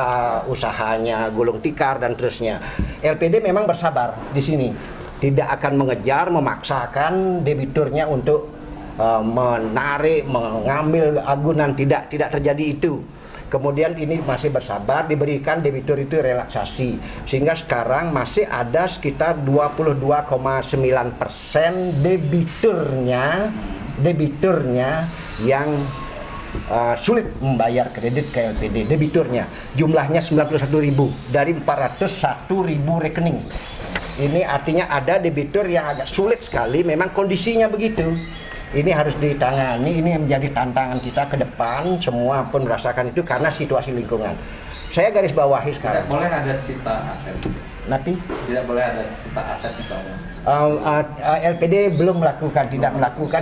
usahanya gulung tikar dan terusnya. LPD memang bersabar di sini, tidak akan mengejar, memaksakan debiturnya untuk menarik, mengambil agunan, tidak terjadi itu. Kemudian ini masih bersabar, diberikan debitur itu relaksasi, sehingga sekarang masih ada sekitar 22,9% debiturnya yang sulit membayar kredit ke LPD. Debiturnya jumlahnya 91.000 dari 401.000 rekening. Ini artinya ada debitur yang agak sulit sekali, memang kondisinya begitu. Ini harus ditangani, ini yang menjadi tantangan kita ke depan, semua pun merasakan itu karena situasi lingkungan. Saya garis bawahi sekarang. Tidak boleh ada sita aset. Nanti Tidak boleh ada sita aset misalnya. LPD belum melakukan,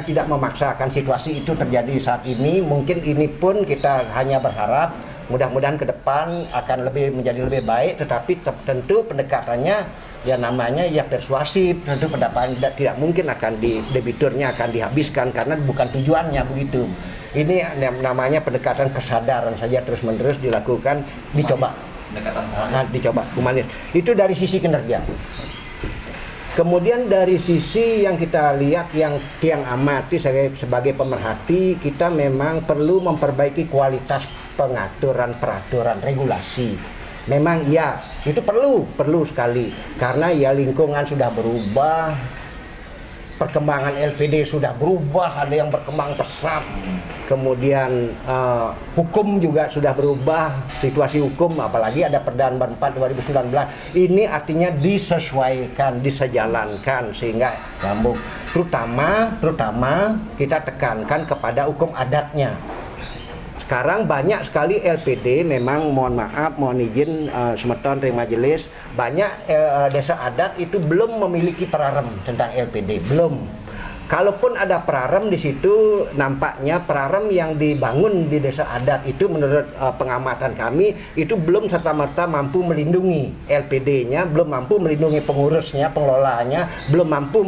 tidak memaksakan. Situasi itu terjadi saat ini. Mungkin ini pun kita hanya berharap mudah-mudahan ke depan akan menjadi lebih baik, tetapi tentu pendekatannya ya namanya ya persuasif. Tentu pendapatan tidak mungkin akan debiturnya akan dihabiskan karena bukan tujuannya begitu. Ini namanya pendekatan kesadaran saja terus-menerus dilakukan, dicoba. Dicoba humanis. Itu dari sisi kinerja. Kemudian dari sisi yang kita lihat yang amati sebagai pemerhati, kita memang perlu memperbaiki kualitas pengaturan, peraturan, regulasi. Memang ya, itu perlu sekali karena ya lingkungan sudah berubah, perkembangan LPD sudah berubah, ada yang berkembang pesat. Kemudian hukum juga sudah berubah, situasi hukum apalagi ada Perda Nomor 4 2019. Ini artinya disesuaikan, disejalankan sehingga nyambung. Terutama kita tekankan kepada hukum adatnya. Sekarang banyak sekali LPD, memang mohon maaf, mohon izin semeton dari majelis, banyak desa adat itu belum memiliki prarem tentang LPD, belum. Kalaupun ada prarem di situ, nampaknya prarem yang dibangun di desa adat itu menurut pengamatan kami itu belum serta-merta mampu melindungi LPD-nya, belum mampu melindungi pengurusnya, pengelolanya, belum mampu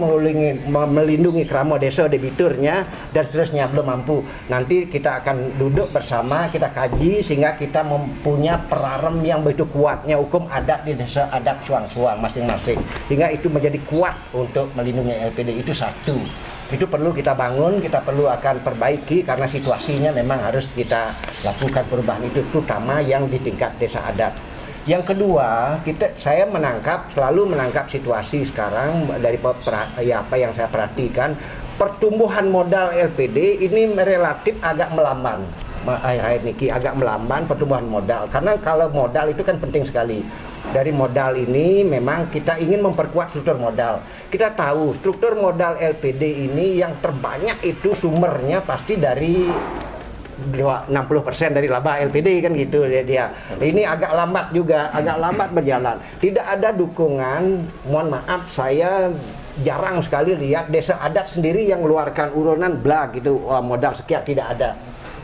melindungi kramo desa debiturnya dan seterusnya, belum mampu. Nanti kita akan duduk bersama, kita kaji sehingga kita mempunyai prarem yang begitu kuatnya hukum adat di desa adat suang-suang masing-masing, sehingga itu menjadi kuat untuk melindungi LPD. Itu satu. Itu perlu kita bangun, kita perlu akan perbaiki karena situasinya memang harus kita lakukan perubahan itu, terutama yang di tingkat desa adat. Yang kedua, saya selalu menangkap situasi sekarang dari apa yang saya perhatikan, pertumbuhan modal LPD ini relatif agak melamban. Agak melamban pertumbuhan modal, karena kalau modal itu kan penting sekali. Dari modal ini memang kita ingin memperkuat struktur modal. Kita tahu struktur modal LPD ini yang terbanyak itu sumbernya pasti dari 60% dari laba LPD kan gitu dia. Ini agak lambat juga, agak lambat berjalan. Tidak ada dukungan, mohon maaf saya jarang sekali lihat desa adat sendiri yang mengeluarkan urunan gitu modal sekian, tidak ada.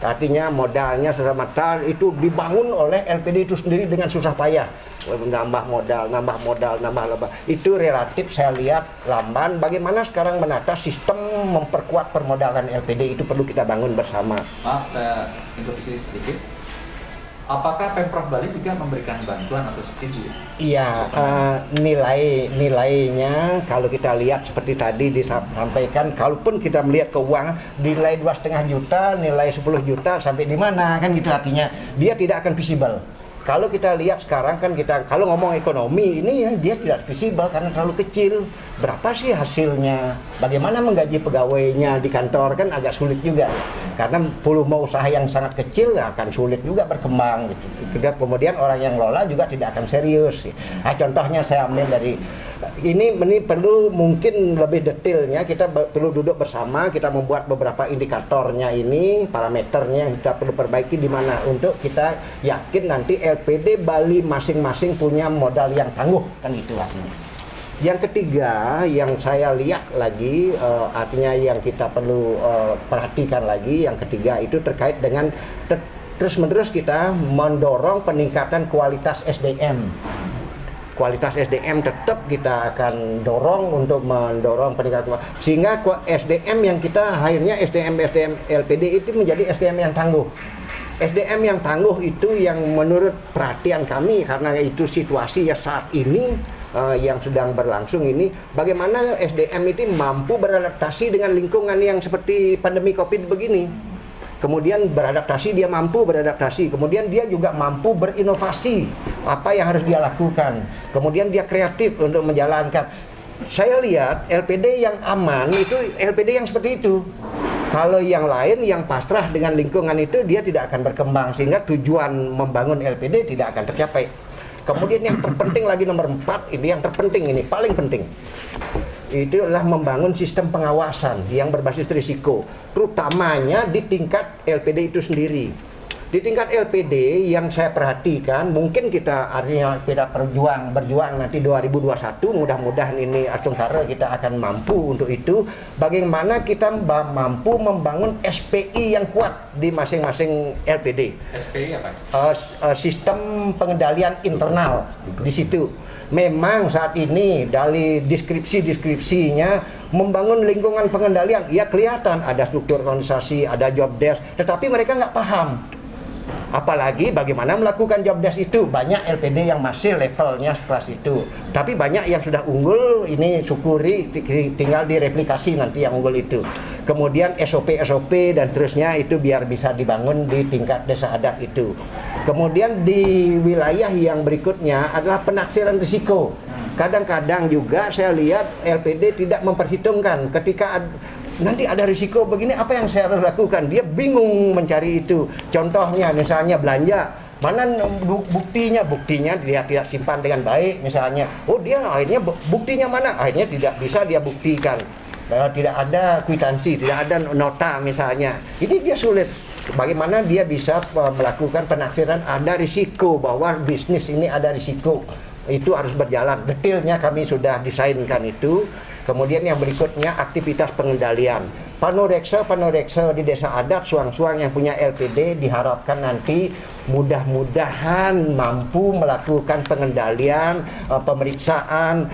Artinya modalnya semata itu dibangun oleh LPD itu sendiri dengan susah payah. Nambah modal. Itu relatif saya lihat lamban. Bagaimana sekarang menata sistem memperkuat permodalan LPD itu perlu kita bangun bersama. Maaf, saya interupsi sedikit. Apakah Pemprov Bali juga memberikan bantuan atau subsidi? Iya, nilainya kalau kita lihat seperti tadi disampaikan, kalaupun kita melihat keuangan nilai 2,5 juta, nilai 10 juta sampai di mana kan gitu, artinya dia tidak akan visible. Kalau kita lihat sekarang kan kalau ngomong ekonomi ini ya dia tidak visible karena terlalu kecil. Berapa sih hasilnya? Bagaimana menggaji pegawainya di kantor kan agak sulit juga. Karena volume usaha yang sangat kecil akan sulit juga berkembang gitu. Kemudian orang yang lola juga tidak akan serius. Nah, contohnya saya ambil dari ini perlu mungkin lebih detailnya, kita perlu duduk bersama, kita membuat beberapa indikatornya ini, parameternya yang kita perlu perbaiki di mana untuk kita yakin nanti LPD Bali masing-masing punya modal yang tangguh kan itu artinya. Yang ketiga yang saya lihat lagi artinya yang kita perlu perhatikan lagi, yang ketiga itu terkait dengan terus-menerus kita mendorong peningkatan kualitas SDM. Kualitas SDM tetap kita akan dorong untuk mendorong peningkatan, sehingga SDM yang kita akhirnya SDM LPD itu menjadi SDM yang tangguh. SDM yang tangguh itu yang menurut perhatian kami, karena itu situasi ya saat ini yang sedang berlangsung ini, bagaimana SDM itu mampu beradaptasi dengan lingkungan yang seperti pandemi COVID begini. Kemudian beradaptasi, dia mampu beradaptasi. Kemudian dia juga mampu berinovasi apa yang harus dia lakukan. Kemudian dia kreatif untuk menjalankan. Saya lihat LPD yang aman itu LPD yang seperti itu. Kalau yang lain yang pasrah dengan lingkungan itu dia tidak akan berkembang, sehingga tujuan membangun LPD tidak akan tercapai. Kemudian yang terpenting lagi nomor 4, ini yang terpenting, ini paling penting. Itu adalah membangun sistem pengawasan yang berbasis risiko, terutamanya di tingkat LPD itu sendiri. Di tingkat LPD yang saya perhatikan, mungkin kita artinya kita berjuang nanti 2021, mudah-mudahan ini Acungkara kita akan mampu untuk itu. Bagaimana kita mampu membangun SPI yang kuat di masing-masing LPD. SPI apa? Sistem pengendalian internal di situ. Memang saat ini dari deskripsinya membangun lingkungan pengendalian, ya kelihatan ada struktur organisasi, ada job desk, tetapi mereka nggak paham. Apalagi bagaimana melakukan job desk itu. Banyak LPD yang masih levelnya kelas itu, tapi banyak yang sudah unggul, ini syukuri, tinggal direplikasi nanti yang unggul itu. Kemudian SOP dan terusnya itu biar bisa dibangun di tingkat desa adat itu. Kemudian di wilayah yang berikutnya adalah penaksiran risiko. Kadang-kadang juga saya lihat LPD tidak memperhitungkan ketika nanti ada risiko begini, apa yang saya harus lakukan? Dia bingung mencari itu. Contohnya misalnya belanja, mana buktinya dia tidak simpan dengan baik misalnya. Oh dia akhirnya buktinya mana? Akhirnya tidak bisa dia buktikan. Tidak ada kwitansi, tidak ada nota misalnya. Ini dia sulit. Bagaimana dia bisa melakukan penaksiran ada risiko, bahwa bisnis ini ada risiko. Itu harus berjalan. Detailnya kami sudah desainkan itu. Kemudian yang berikutnya aktivitas pengendalian. Panoreksa di desa adat, suang-suang yang punya LPD diharapkan nanti mudah-mudahan mampu melakukan pengendalian, pemeriksaan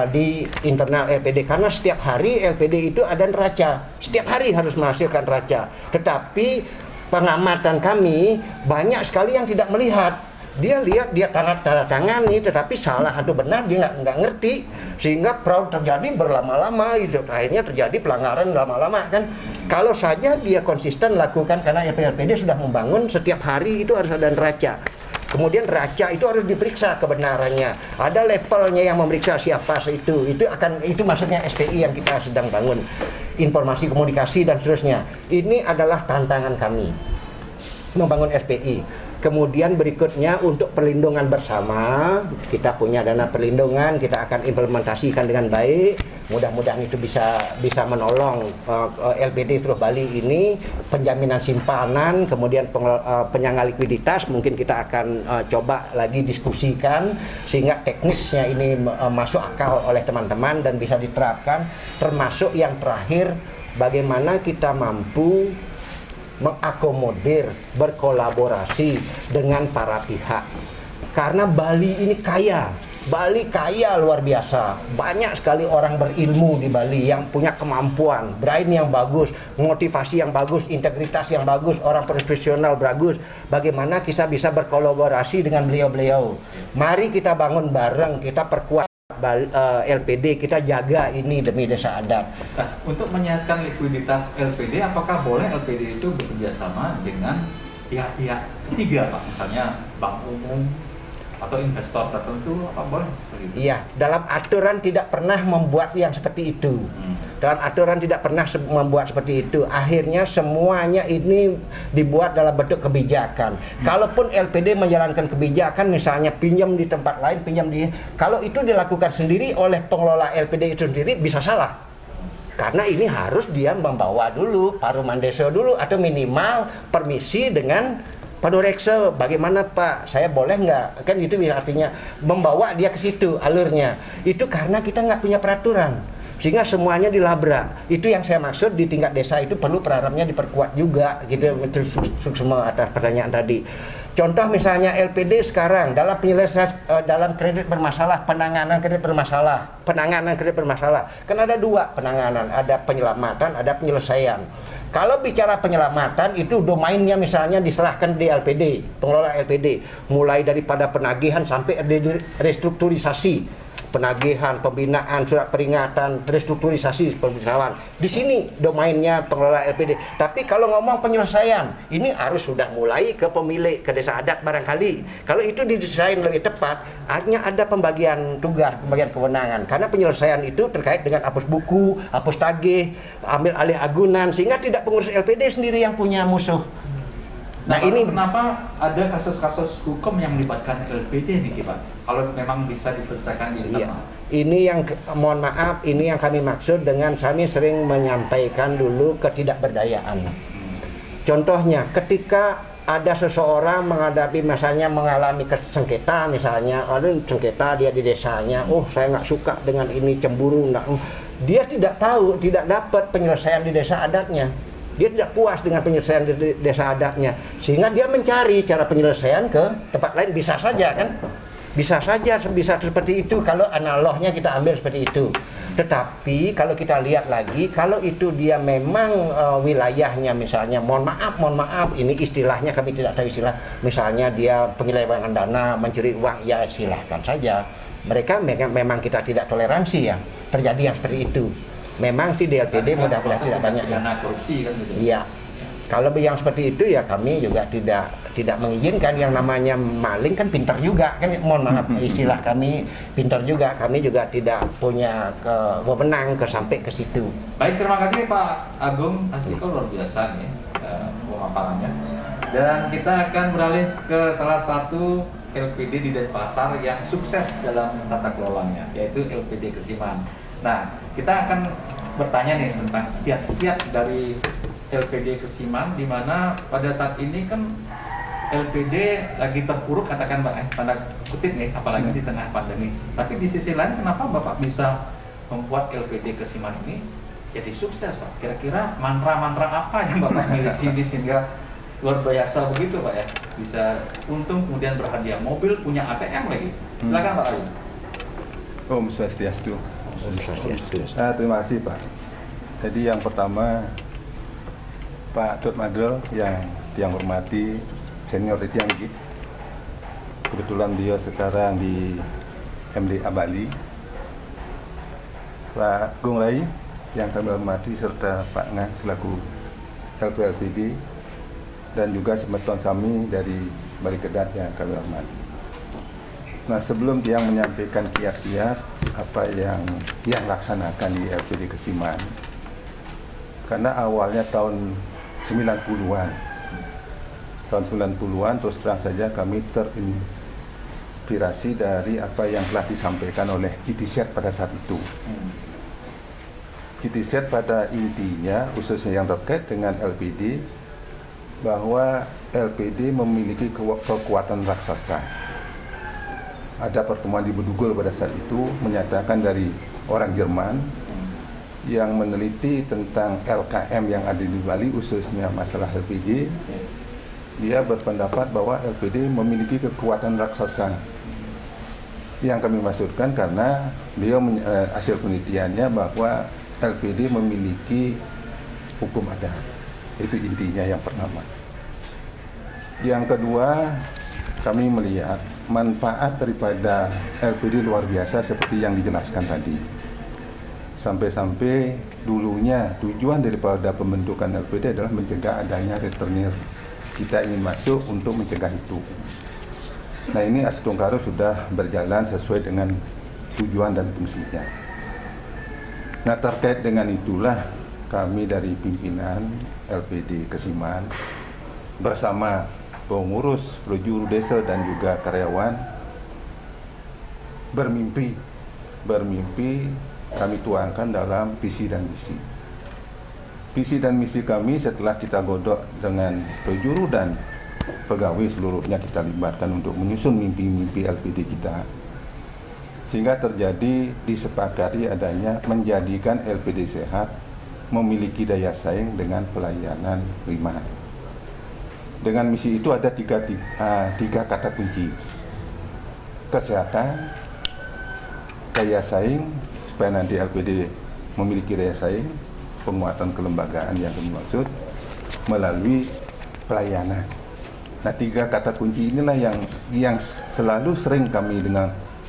di internal LPD. Karena setiap hari LPD itu ada neraca. Setiap hari harus menghasilkan neraca. Tetapi pengamatan kami banyak sekali yang tidak melihat. Dia lihat, dia tanda tangan nih, tetapi salah atau benar dia nggak ngerti, sehingga fraud terjadi berlama-lama, gitu. Akhirnya terjadi pelanggaran lama-lama kan. Kalau saja dia konsisten lakukan, karena LPD sudah membangun setiap hari itu harus ada neraca. Kemudian neraca itu harus diperiksa kebenarannya. Ada levelnya yang memeriksa siapa itu maksudnya SPI yang kita sedang bangun, informasi komunikasi dan seterusnya. Ini adalah tantangan kami membangun SPI. Kemudian berikutnya untuk perlindungan bersama, kita punya dana perlindungan, kita akan implementasikan dengan baik. Mudah-mudahan itu bisa menolong LPD Terus Bali ini, penjaminan simpanan, kemudian penyangga likuiditas. Mungkin kita akan coba lagi diskusikan sehingga teknisnya ini masuk akal oleh teman-teman dan bisa diterapkan. Termasuk yang terakhir, bagaimana kita mampu mengakomodir, berkolaborasi dengan para pihak. Karena Bali ini kaya luar biasa. Banyak sekali orang berilmu di Bali yang punya kemampuan, brain yang bagus, motivasi yang bagus, integritas yang bagus, orang profesional bagus. Bagaimana kita bisa berkolaborasi dengan beliau-beliau. Mari kita bangun bareng, kita perkuat LPD, kita jaga ini demi desa adat. Nah, untuk menyehatkan likuiditas LPD, apakah boleh LPD itu bekerja sama dengan pihak-pihak ketiga, Pak? Misalnya bank umum atau investor tertentu, apa boleh seperti itu? Iya, dalam aturan tidak pernah membuat yang seperti itu. Dalam aturan tidak pernah membuat seperti itu. Akhirnya semuanya ini dibuat dalam bentuk kebijakan. Kalaupun LPD menjalankan kebijakan, misalnya pinjam di tempat lain, kalau itu dilakukan sendiri oleh pengelola LPD itu sendiri, bisa salah. Karena ini harus dia membawa dulu paruman desa dulu, atau minimal permisi dengan panoreksa. Bagaimana Pak, saya boleh nggak? Kan itu artinya membawa dia ke situ alurnya. Itu karena kita nggak punya peraturan. sehingga semuanya dilabrak. Itu yang saya maksud di tingkat desa itu perlu peraramnya diperkuat juga gitu, semua atas pertanyaan tadi. Contoh misalnya LPD sekarang dalam penyelesaian dalam kredit bermasalah, penanganan kredit bermasalah kan ada dua penanganan, ada penyelamatan, ada penyelesaian. Kalau bicara penyelamatan itu domainnya misalnya diserahkan di LPD, pengelola LPD, mulai daripada penagihan sampai restrukturisasi, penagihan, pembinaan, surat peringatan, restrukturisasi, pemberitahuan. Di sini domainnya pengelola LPD. Tapi kalau ngomong penyelesaian, ini harus sudah mulai ke pemilik, ke desa adat barangkali. Kalau itu didesain lebih tepat, artinya ada pembagian tugas, pembagian kewenangan. Karena penyelesaian itu terkait dengan hapus buku, hapus tagih, ambil alih agunan, sehingga tidak pengurus LPD sendiri yang punya musuh. Nah, ini kenapa ada kasus-kasus hukum yang melibatkan LPD nih, Pak? Kalau memang bisa diselesaikan di internal. Ini yang mohon maaf, ini yang kami maksud dengan kami sering menyampaikan dulu ketidakberdayaan. Contohnya, ketika ada seseorang menghadapi misalnya mengalami sengketa misalnya, ada sengketa dia di desanya, oh saya nggak suka dengan ini, cemburu, dia tidak tahu, tidak dapat penyelesaian di desa adatnya. Dia tidak puas dengan penyelesaian di desa adatnya, sehingga dia mencari cara penyelesaian ke tempat lain. Bisa saja kan, bisa seperti itu kalau analognya kita ambil seperti itu. Tetapi kalau kita lihat lagi, kalau itu dia memang wilayahnya misalnya, mohon maaf, ini istilahnya kami tidak tahu istilah, misalnya dia penyelewengan dana, mencuri uang, ya silahkan saja. Mereka memang kita tidak toleransi ya, terjadi yang seperti itu. Memang sih di LPD mudah-mudahan tidak banyak dana korupsi kan gitu. Iya. Kalau yang seperti itu ya kami juga tidak mengizinkan. Yang namanya maling kan pintar juga kan, mohon maaf istilah kami, pintar juga. Kami juga tidak punya wewenang sampai ke situ. Baik, terima kasih Pak Agung Astiko, luar biasa nih pemaparannya. Dan kita akan beralih ke salah satu LPD di Denpasar yang sukses dalam tata kelolanya, yaitu LPD Kesiman. Nah, kita akan bertanya nih tentang kiat-kiat dari LPD Kesiman, di mana pada saat ini kan LPD lagi terpuruk, katakan tanda kutip nih, apalagi di tengah pandemi. Tapi di sisi lain, kenapa Bapak bisa membuat LPD Kesiman ini jadi sukses, Pak? Kira-kira mantra-mantra apa yang Bapak miliki di sehingga luar biasa begitu, Pak ya? Bisa untung kemudian berhadiah mobil, punya ATM lagi. Silakan Pak Ayu. Om Swastiastu. Terima kasih Pak. Jadi yang pertama, Pak Dut Madrel yang hormati senior di Tiang Git. Kebetulan dia sekarang di MDA Bali. Pak Gung Lai yang kami hormati, serta Pak Ngang selaku LPD, dan juga semeton kami dari Bali Kedat yang kami hormati. Nah, sebelum dia menyampaikan kiat-kiat apa yang laksanakan di LPD Kesiman, karena awalnya tahun 90-an terus terang saja kami terinspirasi dari apa yang telah disampaikan oleh GTZ pada saat itu. GTZ pada intinya, khususnya yang terkait dengan LPD, bahwa LPD memiliki kekuatan raksasa. Ada pertemuan di Bedugul pada saat itu menyatakan dari orang Jerman yang meneliti tentang LKM yang ada di Bali, khususnya masalah LPD. Dia berpendapat bahwa LPD memiliki kekuatan raksasa. Yang kami maksudkan karena beliau hasil penelitiannya bahwa LPD memiliki hukum adat. Itu intinya yang pertama. Yang kedua, kami melihat manfaat daripada LPD luar biasa seperti yang dijelaskan tadi. Sampai-sampai dulunya tujuan daripada pembentukan LPD adalah mencegah adanya returnir. Kita ingin masuk untuk mencegah itu. Nah, ini Astungkaro sudah berjalan sesuai dengan tujuan dan fungsinya. Nah, terkait dengan itulah kami dari pimpinan LPD Kesiman bersama pengurus, prajurut desa dan juga karyawan bermimpi kami tuangkan dalam visi dan misi. Visi dan misi kami setelah kita godok dengan prajurut dan pegawai seluruhnya kita libatkan untuk menyusun mimpi-mimpi LPD kita. Sehingga terjadi disepakati adanya menjadikan LPD sehat memiliki daya saing dengan pelayanan prima. Dengan misi itu ada tiga kata kunci: kesehatan, daya saing, supaya nanti LPD memiliki daya saing, penguatan kelembagaan yang dimaksud melalui pelayanan. Nah, tiga kata kunci inilah yang selalu sering kami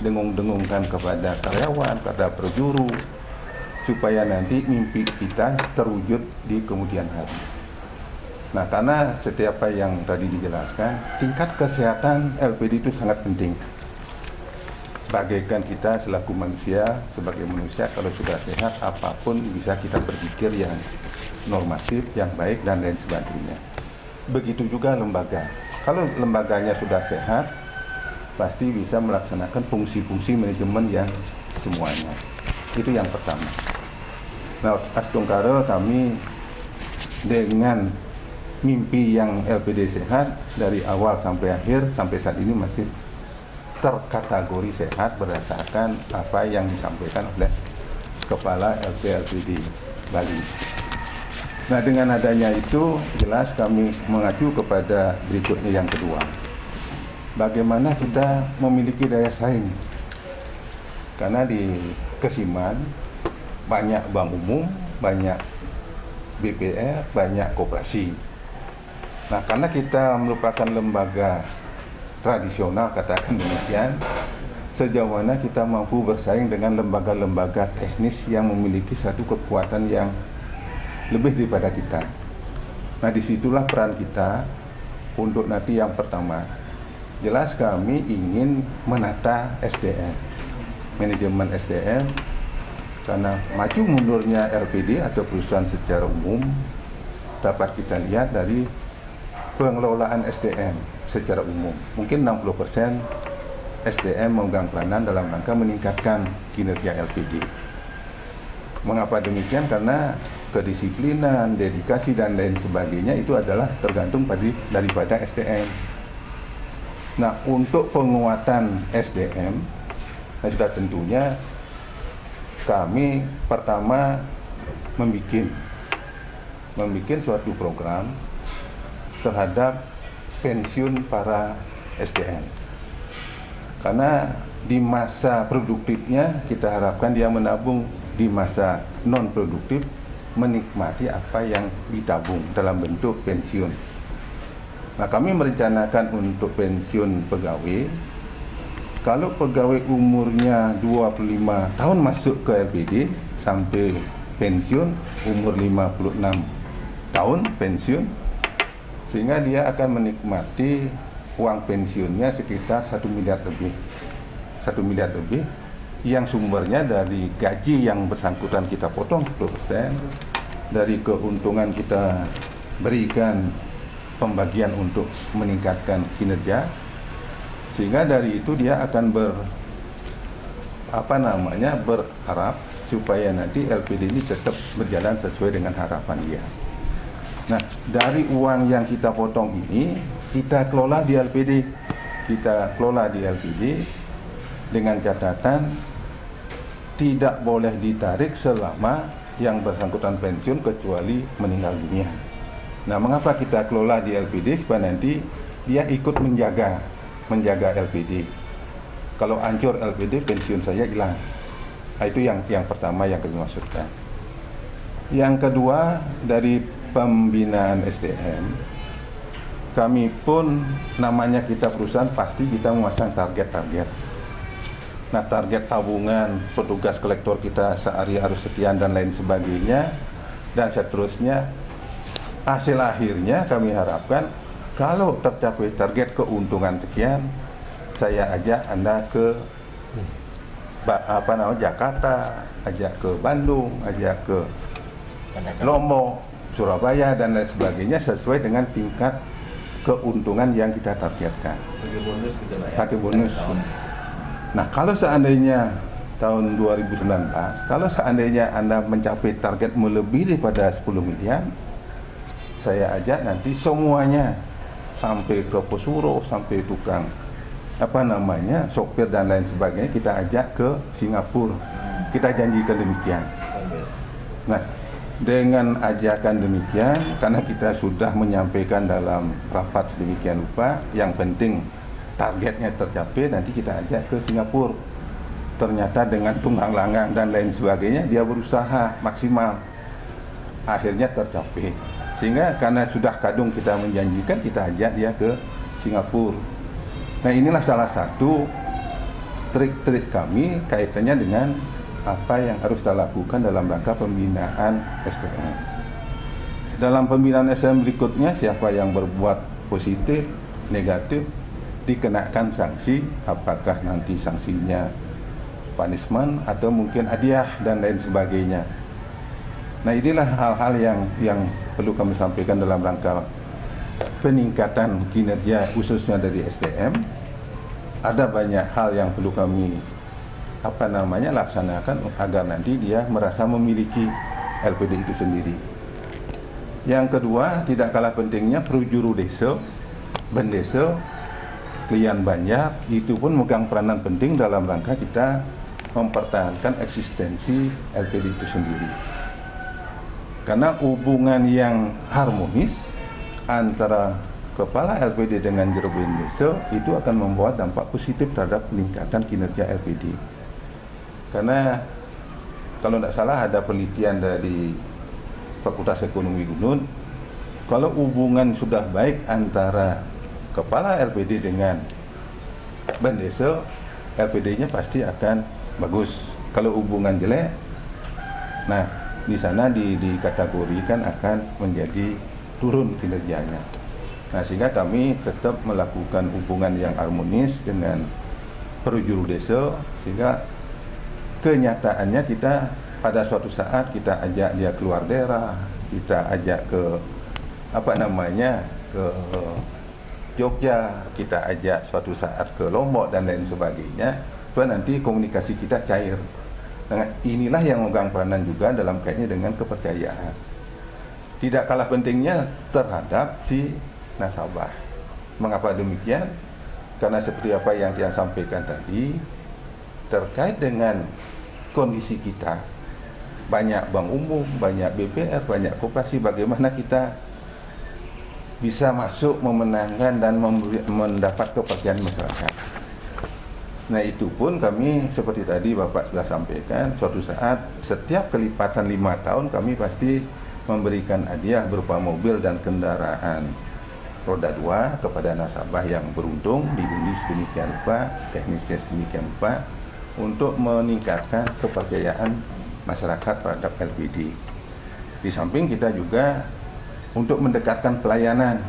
dengung-dengungkan kepada karyawan, kepada perjuru, supaya nanti mimpi kita terwujud di kemudian hari. Nah, karena setiap apa yang tadi dijelaskan, tingkat kesehatan LPD itu sangat penting. Bagaikan kita selaku manusia, sebagai manusia kalau sudah sehat, apapun bisa kita berpikir yang normatif, yang baik, dan lain sebagainya. Begitu juga lembaga. Kalau lembaganya sudah sehat, pasti bisa melaksanakan fungsi-fungsi manajemen yang semuanya. Itu yang pertama. Nah, Astungkara kami dengan mimpi yang LPD sehat dari awal sampai akhir, sampai saat ini masih terkategori sehat berdasarkan apa yang disampaikan oleh Kepala LPD Bali. Nah, dengan adanya itu jelas kami mengacu kepada berikutnya yang kedua. Bagaimana kita memiliki daya saing? Karena di Kesiman banyak bank umum, banyak BPR, banyak koperasi. Nah, karena kita merupakan lembaga tradisional, katakan demikian, sejauh mana kita mampu bersaing dengan lembaga-lembaga teknis yang memiliki satu kekuatan yang lebih daripada kita. Nah, disitulah peran kita untuk nanti yang pertama. Jelas kami ingin menata SDM, manajemen SDM, karena maju mundurnya LPD atau perusahaan secara umum dapat kita lihat dari pengelolaan SDM secara umum. Mungkin 60% SDM memegang peranan dalam rangka meningkatkan kinerja LPD. Mengapa demikian? Karena kedisiplinan, dedikasi, dan lain sebagainya itu adalah tergantung daripada SDM. Nah, untuk penguatan SDM, sudah tentunya kami pertama membuat suatu program terhadap pensiun para SDM. Karena di masa produktifnya kita harapkan dia menabung, di masa non produktif menikmati apa yang ditabung dalam bentuk pensiun. Nah, kami merencanakan untuk pensiun pegawai. Kalau pegawai umurnya 25 tahun masuk ke LPD sampai pensiun umur 56 tahun pensiun, sehingga dia akan menikmati uang pensiunnya sekitar 1 miliar lebih. 1 miliar lebih yang sumbernya dari gaji yang bersangkutan kita potong 10%, dari keuntungan kita berikan pembagian untuk meningkatkan kinerja, sehingga dari itu dia akan berharap supaya nanti LPD ini tetap berjalan sesuai dengan harapan dia. Nah, dari uang yang kita potong ini kita kelola di LPD, dengan catatan tidak boleh ditarik selama yang bersangkutan pensiun kecuali meninggal dunia. Nah, mengapa kita kelola di LPD? Supaya nanti dia ikut menjaga LPD. Kalau hancur LPD, pensiun saya hilang. Nah, itu yang pertama yang kami maksudkan. Yang kedua, dari pembinaan SDM, kami pun namanya kita perusahaan pasti kita memasang target-target. Nah, target tabungan petugas kolektor kita sehari harus sekian dan lain sebagainya, dan seterusnya. Hasil akhirnya kami harapkan kalau tercapai target keuntungan sekian, saya ajak Anda ke Jakarta, ajak ke Bandung, ajak ke Lombok, Surabaya, dan lain sebagainya sesuai dengan tingkat keuntungan yang kita targetkan. Pakai bonus gitu lah ya. Pakai bonus. Nah, kalau seandainya tahun 2019, kalau seandainya Anda mencapai target melebihi daripada 10 miliar, saya ajak nanti semuanya sampai ke pesuro, sampai tukang sopir dan lain sebagainya kita ajak ke Singapura. Kita janjikan demikian. Nah, dengan ajakan demikian, karena kita sudah menyampaikan dalam rapat sedemikian rupa, yang penting targetnya tercapai, nanti kita ajak ke Singapura. Ternyata dengan tunggang langgang dan lain sebagainya, dia berusaha maksimal. Akhirnya tercapai. Sehingga karena sudah kadung kita menjanjikan, kita ajak dia ke Singapura. Nah, inilah salah satu trik-trik kami kaitannya dengan apa yang harus kita lakukan dalam rangka pembinaan SDM. Dalam pembinaan SDM berikutnya, siapa yang berbuat positif, negatif, dikenakan sanksi, apakah nanti sanksinya punishment atau mungkin hadiah dan lain sebagainya. Nah, inilah hal-hal yang perlu kami sampaikan dalam rangka peningkatan kinerja khususnya dari SDM. Ada banyak hal yang perlu kami laksanakan agar nanti dia merasa memiliki LPD itu sendiri. Yang kedua, tidak kalah pentingnya Prujuru Desa, Bendesa, Klien Banjar itu pun memegang peranan penting dalam rangka kita mempertahankan eksistensi LPD itu sendiri. Karena hubungan yang harmonis antara kepala LPD dengan Jurubin Desa itu akan membawa dampak positif terhadap peningkatan kinerja LPD. Karena kalau tidak salah ada penelitian dari Fakultas Ekonomi Gunung, kalau hubungan sudah baik antara kepala LPD dengan Bendesa, LPD-nya pasti akan bagus. Kalau hubungan jelek, nah di sana dikategorikan akan menjadi turun kinerjanya. Nah, sehingga kami tetap melakukan hubungan yang harmonis dengan Prujuru Desa, sehingga kenyataannya kita pada suatu saat kita ajak dia keluar daerah, kita ajak ke ke Jogja, kita ajak suatu saat ke Lombok dan lain sebagainya, supaya nanti komunikasi kita cair. Nah, inilah yang memegang peranan juga dalam kaitannya dengan kepercayaan. Tidak kalah pentingnya terhadap si nasabah. Mengapa demikian? Karena seperti apa yang saya sampaikan tadi, terkait dengan kondisi kita, banyak bank umum, banyak BPR, banyak koperasi, bagaimana kita bisa masuk memenangkan dan mendapat kepercayaan masyarakat. Nah, itu pun kami seperti tadi Bapak sudah sampaikan, suatu saat setiap kelipatan 5 tahun kami pasti memberikan hadiah berupa mobil dan kendaraan roda 2 kepada nasabah yang beruntung, diundi sedemikian rupa, teknisnya sedemikian rupa, untuk meningkatkan kepercayaan masyarakat terhadap LPD. Di samping kita juga untuk mendekatkan pelayanan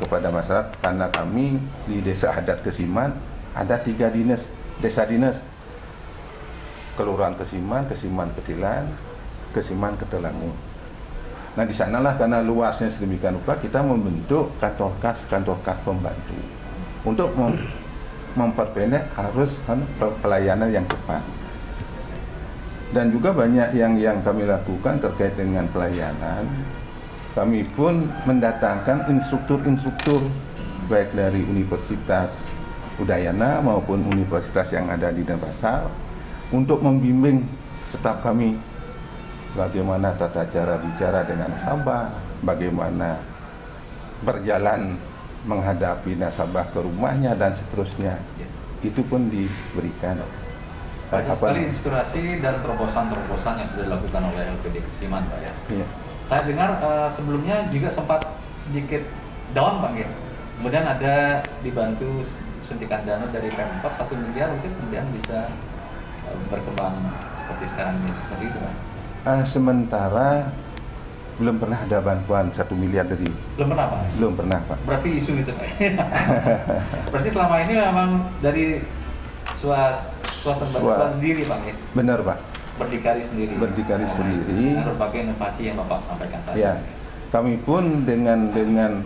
kepada masyarakat, karena kami di Desa Adat Kesiman ada 3 desa dinas, Kelurahan Kesiman, Kesiman Ketilan, Kesiman Ketelangu. Nah, di sanalah karena luasnya sedemikian rupa kita membentuk kantor kas pembantu untuk memperpendek harus pelayanan yang cepat. Dan juga banyak yang kami lakukan terkait dengan pelayanan. Kami pun mendatangkan instruktur baik dari Universitas Udayana maupun universitas yang ada di Denpasar untuk membimbing staf kami bagaimana tata cara bicara dengan nasabah, bagaimana berjalan menghadapi nasabah ke rumahnya dan seterusnya. Itu pun diberikan. Banyak sekali inspirasi dan terobosan-terobosan yang sudah dilakukan oleh LPD Kesiman, Pak ya. Iya. Saya dengar sebelumnya juga sempat sedikit down, Pak ya. Kemudian ada dibantu suntikan dana dari Pemkot 1 miliar untuk kemudian bisa berkembang seperti sekarang ini, seperti itu, Pak. Sementara belum pernah ada bantuan 1 miliar dari. Belum pernah, Pak? Belum pernah, Pak. Berarti isu itu, Pak. Berarti selama ini memang dari swasta sendiri, Pak ya? Benar, Pak. Berdikari sendiri. Berdikari sendiri. Dengan berbagai inovasi yang Bapak sampaikan tadi. Ya, kami pun dengan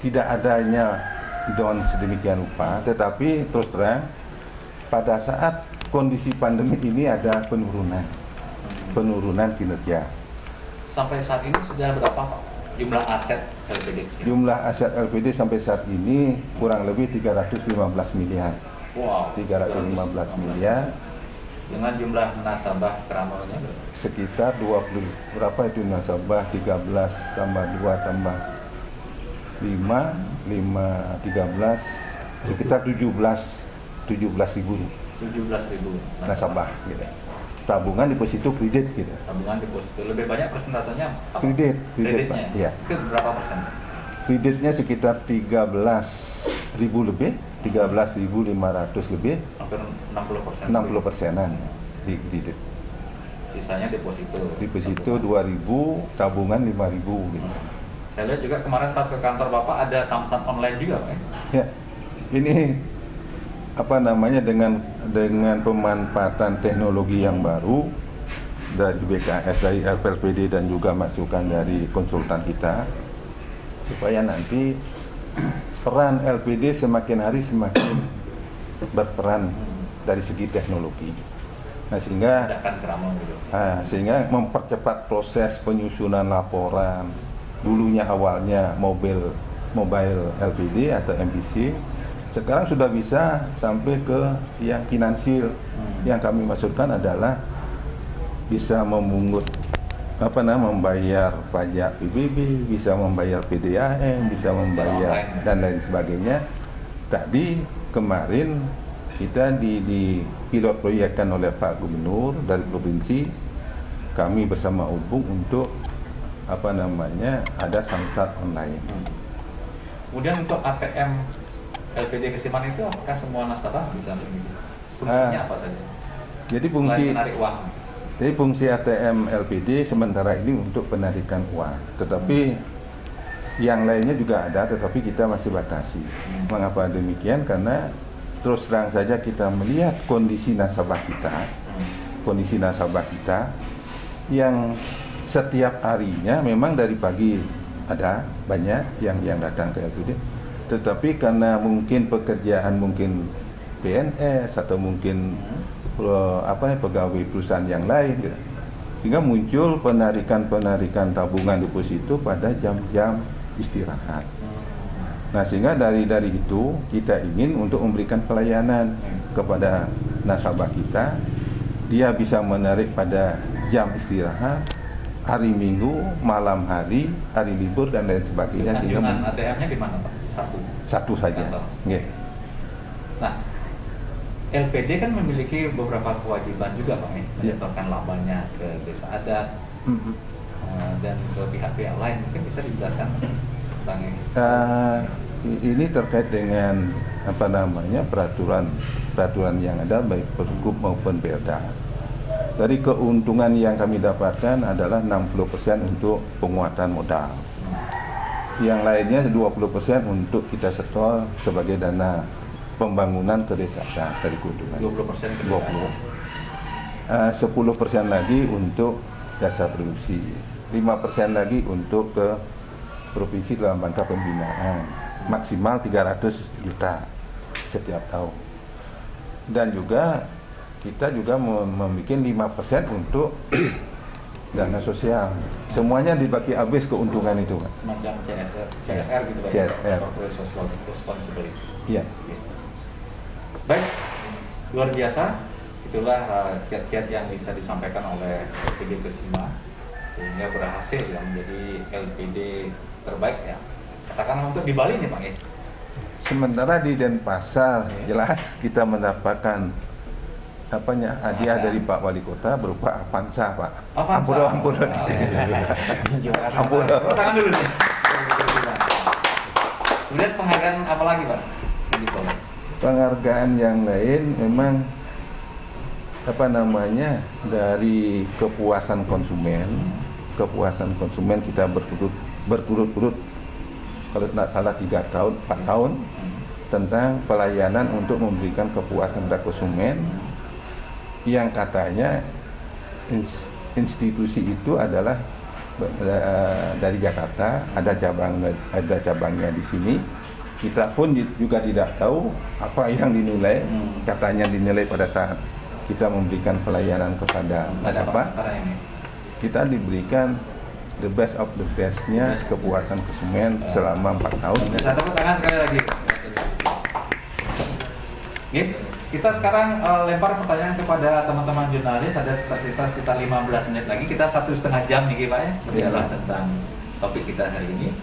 tidak adanya down sedemikian rupa, tetapi terus terang pada saat kondisi pandemi ini ada penurunan kinerja. Sampai saat ini sudah berapa, Pak, jumlah aset LPD kesini? Jumlah aset LPD sampai saat ini kurang lebih 315 miliar. Wow, 315 miliar. Dengan jumlah nasabah keramalnya berapa? Sekitar 20 berapa itu nasabah, 13 tambah 2 tambah 5 13 sekitar 17.000 17.000 nasabah gitu. Tabungan deposito kredit gitu. Tabungan deposito lebih banyak persentasenya apa? Kreditnya Pak. ya. Itu berapa persen? Kreditnya sekitar 13.000 lebih, 13.500 lebih, Hampir 60%. 60%-an di kredit. Sisanya deposito. Deposito 2.000, tabungan 5.000 gitu. Saya lihat juga kemarin pas ke kantor Bapak ada samsat online juga, Pak. Ya, ini apa namanya dengan pemanfaatan teknologi yang baru dari BKS, dari LPD dan juga masukan dari konsultan kita supaya nanti peran LPD semakin hari semakin berperan dari segi teknologi. Nah, sehingga mempercepat proses penyusunan laporan. Dulunya awalnya mobile LPD atau MPC, sekarang sudah bisa sampai ke yang finansial. Yang kami maksudkan adalah bisa memungut membayar pajak PBB, bisa membayar PDAM, bisa membayar dan lain sebagainya. Tadi kemarin kita di pilot proyekkan oleh Pak Gubernur dari provinsi, kami bersama Ubung untuk ada samsat online. Kemudian untuk ATM LPD Kesiman itu apakah semua nasabah bisa mengikuti? Fungsinya apa saja? Jadi selain menarik uang. Jadi fungsi ATM LPD sementara ini untuk penarikan uang, tetapi yang lainnya juga ada, tetapi kita masih batasi. Mengapa demikian? Karena terus terang saja kita melihat kondisi nasabah kita yang setiap harinya memang dari pagi ada banyak yang datang ke LPD, tetapi karena mungkin pekerjaan mungkin PNS atau mungkin pegawai perusahaan yang lain gitu, sehingga muncul penarikan tabungan deposito pada jam-jam istirahat. Nah, sehingga dari itu kita ingin untuk memberikan pelayanan kepada nasabah kita. Dia bisa menarik pada jam istirahat, hari Minggu, malam hari libur dan lain sebagainya. Anjungan ATM-nya di mana, Pak? Satu saja. Yeah. Nah, LPD kan memiliki beberapa kewajiban juga, Pak, menyetorkan labanya ke desa adat dan ke pihak-pihak lain. Mungkin bisa dijelaskan tentang ini. Ini terkait dengan peraturan yang ada baik Pergub maupun Perda. Dari keuntungan yang kami dapatkan adalah 60% untuk penguatan modal. Yang lainnya 20% untuk kita setor sebagai dana pembangunan ke desa dari keuntungan. 20% ke desa. 10% lagi untuk jasa produksi. 5% lagi untuk ke provinsi dalam rangka pembinaan. Maksimal 300 juta setiap tahun. Dan juga kita juga membuat 5% untuk dana sosial. Semuanya dibagi habis keuntungan itu, Pak. Semacam CSR gitu, Pak. CSR. Social Responsibility. Iya. Baik, luar biasa. Itulah kiat-kiat yang bisa disampaikan oleh LPD Kesima sehingga berhasil menjadi LPD terbaik ya. Katakanlah untuk di Bali nih, Pak. Sementara di Denpasar jelas kita mendapatkan hadiah dari Pak Wali Kota berupa Avanza, Pak. Avanza. Ampun. Tangan dulu nih. Kemudian penghargaan apa lagi, Pak? Penghargaan yang lain memang dari kepuasan konsumen kita berturut-turut kalau tidak salah 3 tahun 4 tahun tentang pelayanan untuk memberikan kepuasan pada konsumen yang katanya institusi itu adalah dari Jakarta, ada cabangnya di sini. Kita pun juga tidak tahu apa yang dinilai, katanya dinilai pada saat kita memberikan pelayanan kepada nasabah. Kita diberikan the best of the bestnya kepuasan konsumen selama 4 tahun. Bisa tepuk tangan sekali lagi. Oke, kita sekarang lempar pertanyaan kepada teman-teman jurnalis. Ada tersisa sekitar 15 menit lagi. Kita 1,5 jam nih Pak ya, berbicara tentang topik kita hari ini.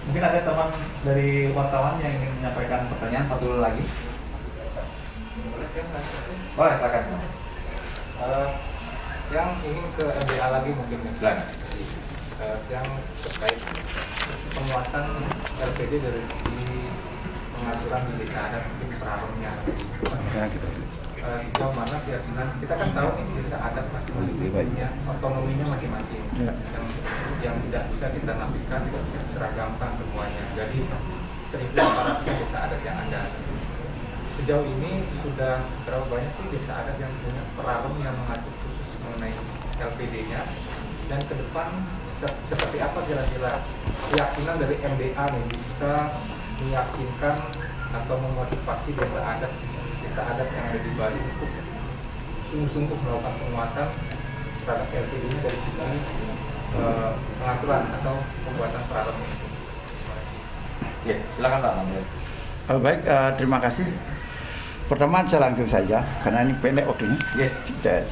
Mungkin ada teman dari wartawan yang ingin menyampaikan pertanyaan satu lagi. Boleh, silakan. Yang ingin ke MBA lagi mungkin Silakan. yang terkait penguatan LPD dari segi pengaturan di desa adat mungkin peraromnya. Ya, gitu. Sejauh mana keyakinan kita kan tahu nih desa adat masing-masing punya otonominya masing-masing yang tidak bisa kita nafikan, tidak bisa diseragamkan semuanya. Jadi 1.800 desa adat yang ada. Sejauh ini sudah berapa banyak sih desa adat yang punya perarom yang mengatur khusus mengenai LPD-nya, dan ke depan seperti apa kira-kira keyakinan dari MDA nih bisa meyakinkan atau memotivasi desa adat yang ada di Bali untuk sungguh-sungguh melakukan penguatan terhadap LPD-nya dari segi pengaturan atau pembuatan perarom itu. Ya, silakan Pak Amir. Baik, terima kasih. Pertama saya langsung saja karena ini pendek waktunya. Yes.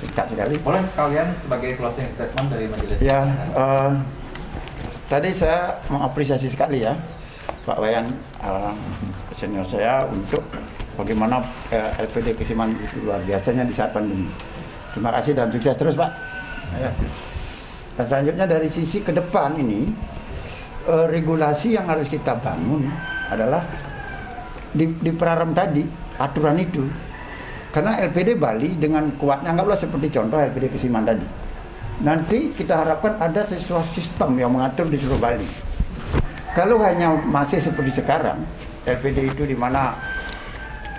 Singkat sekali. Boleh sekalian sebagai closing statement dari majelis. Ya, tadi saya mengapresiasi sekali ya Pak Wayan, senior saya, untuk bagaimana LPD Kesiman itu luar biasanya di saat pandemi. Terima kasih dan sukses terus Pak. Ya. Dan selanjutnya dari sisi ke depan ini, regulasi yang harus kita bangun adalah di peraram tadi, aturan itu. Karena LPD Bali dengan kuatnya, anggaplah seperti contoh LPD Kesiman tadi. Nanti kita harapkan ada sesuatu sistem yang mengatur di seluruh Bali. Kalau hanya masih seperti sekarang, LPD itu di mana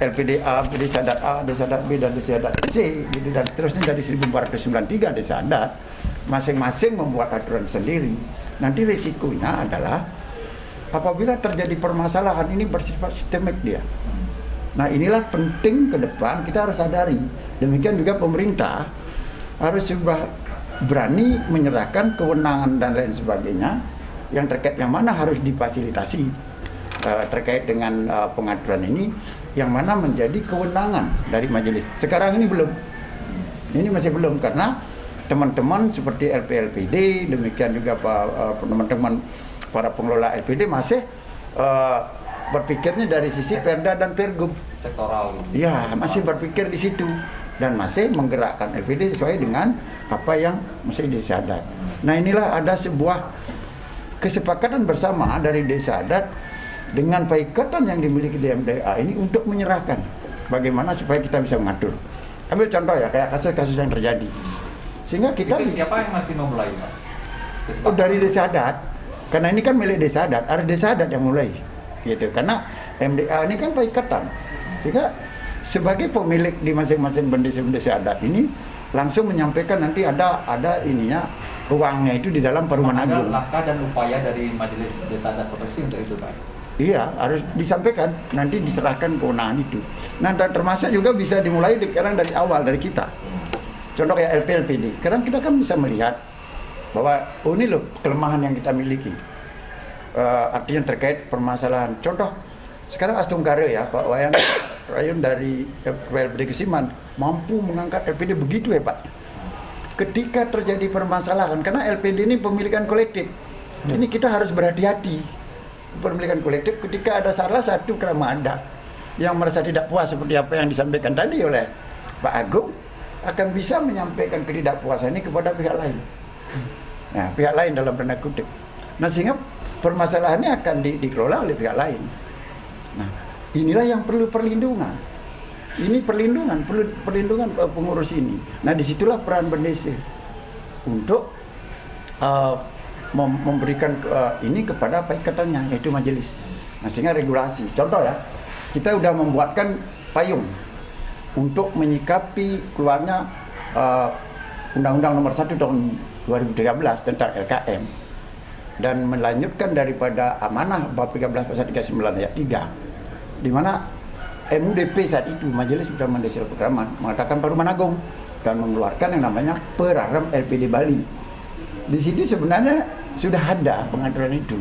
LPD A, desa adat A, desa adat B, dan desa adat C, gitu, dan seterusnya, dari 1493 desa adat, masing-masing membuat aturan sendiri. Nanti risikonya adalah apabila terjadi permasalahan ini bersifat sistemik dia. Nah inilah penting ke depan kita harus sadari. Demikian juga pemerintah harus sudah berani menyerahkan kewenangan dan lain sebagainya yang terkait yang mana harus difasilitasi terkait dengan pengaturan ini, yang mana menjadi kewenangan dari majelis. Sekarang ini belum. Ini masih belum karena teman-teman seperti LPLPD, demikian juga teman-teman para pengelola LPD masih berpikirnya dari sisi Perda dan Pergub Sektoral. Ya, masih berpikir di situ dan masih menggerakkan LPD sesuai dengan apa yang mesti desa adat. Nah, inilah ada sebuah kesepakatan bersama dari desa adat dengan paikatan yang dimiliki di MDA ini untuk menyerahkan bagaimana supaya kita bisa mengatur. Ambil contoh ya, kayak kasus-kasus yang terjadi. Sehingga kita Itu siapa yang mesti memulai, Pak? dari desa adat. Karena ini kan milik desa adat, ada desa adat yang mulai. Gitu. Karena MDA ini kan paikatan. Sehingga sebagai pemilik di masing-masing desa adat ini langsung menyampaikan nanti ada ininya, uangnya itu di dalam perumahan agung. Ada langkah dan upaya dari Majelis Desa Adat Provinsi untuk itu, Pak? Iya, harus disampaikan, nanti diserahkan kewenangan itu. Nah, dan termasuk juga bisa dimulai sekarang dari awal, dari kita. Contoh kayak LPLPD, sekarang kita kan bisa melihat bahwa ini loh kelemahan yang kita miliki. Artinya terkait permasalahan. Contoh, sekarang Astungkare ya, Pak Wayan, rayon dari LPD Kesiman mampu mengangkat LPD begitu hebatnya. Ketika terjadi permasalahan, karena LPD ini pemilikan kolektif, ini kita harus berhati-hati. Pemilikan kolektif, ketika ada salah satu Kramada yang merasa tidak puas seperti apa yang disampaikan tadi oleh Pak Agung, akan bisa menyampaikan ketidakpuasan ini kepada pihak lain. Nah, pihak lain dalam tanda kutip. Nah, sehingga permasalahannya akan dikelola oleh pihak lain. Nah, inilah yang perlu perlindungan. Ini perlu perlindungan pengurus ini. Nah, disitulah peran bendesa untuk memberikan ini kepada paikatannya, yaitu majelis. Nah, sehingga regulasi. Contoh ya, kita sudah membuatkan payung untuk menyikapi keluarnya Undang-Undang Nomor 1 Tahun 2013 tentang LKM dan melanjutkan daripada amanah bab 13 pasal 39 ayat 3, di mana MUDP saat itu Majelis Utama Mandesial Pekraman mengatakan Perumahan Agung dan mengeluarkan yang namanya Peraram LPD Bali. Di sini sebenarnya sudah ada pengaturan itu.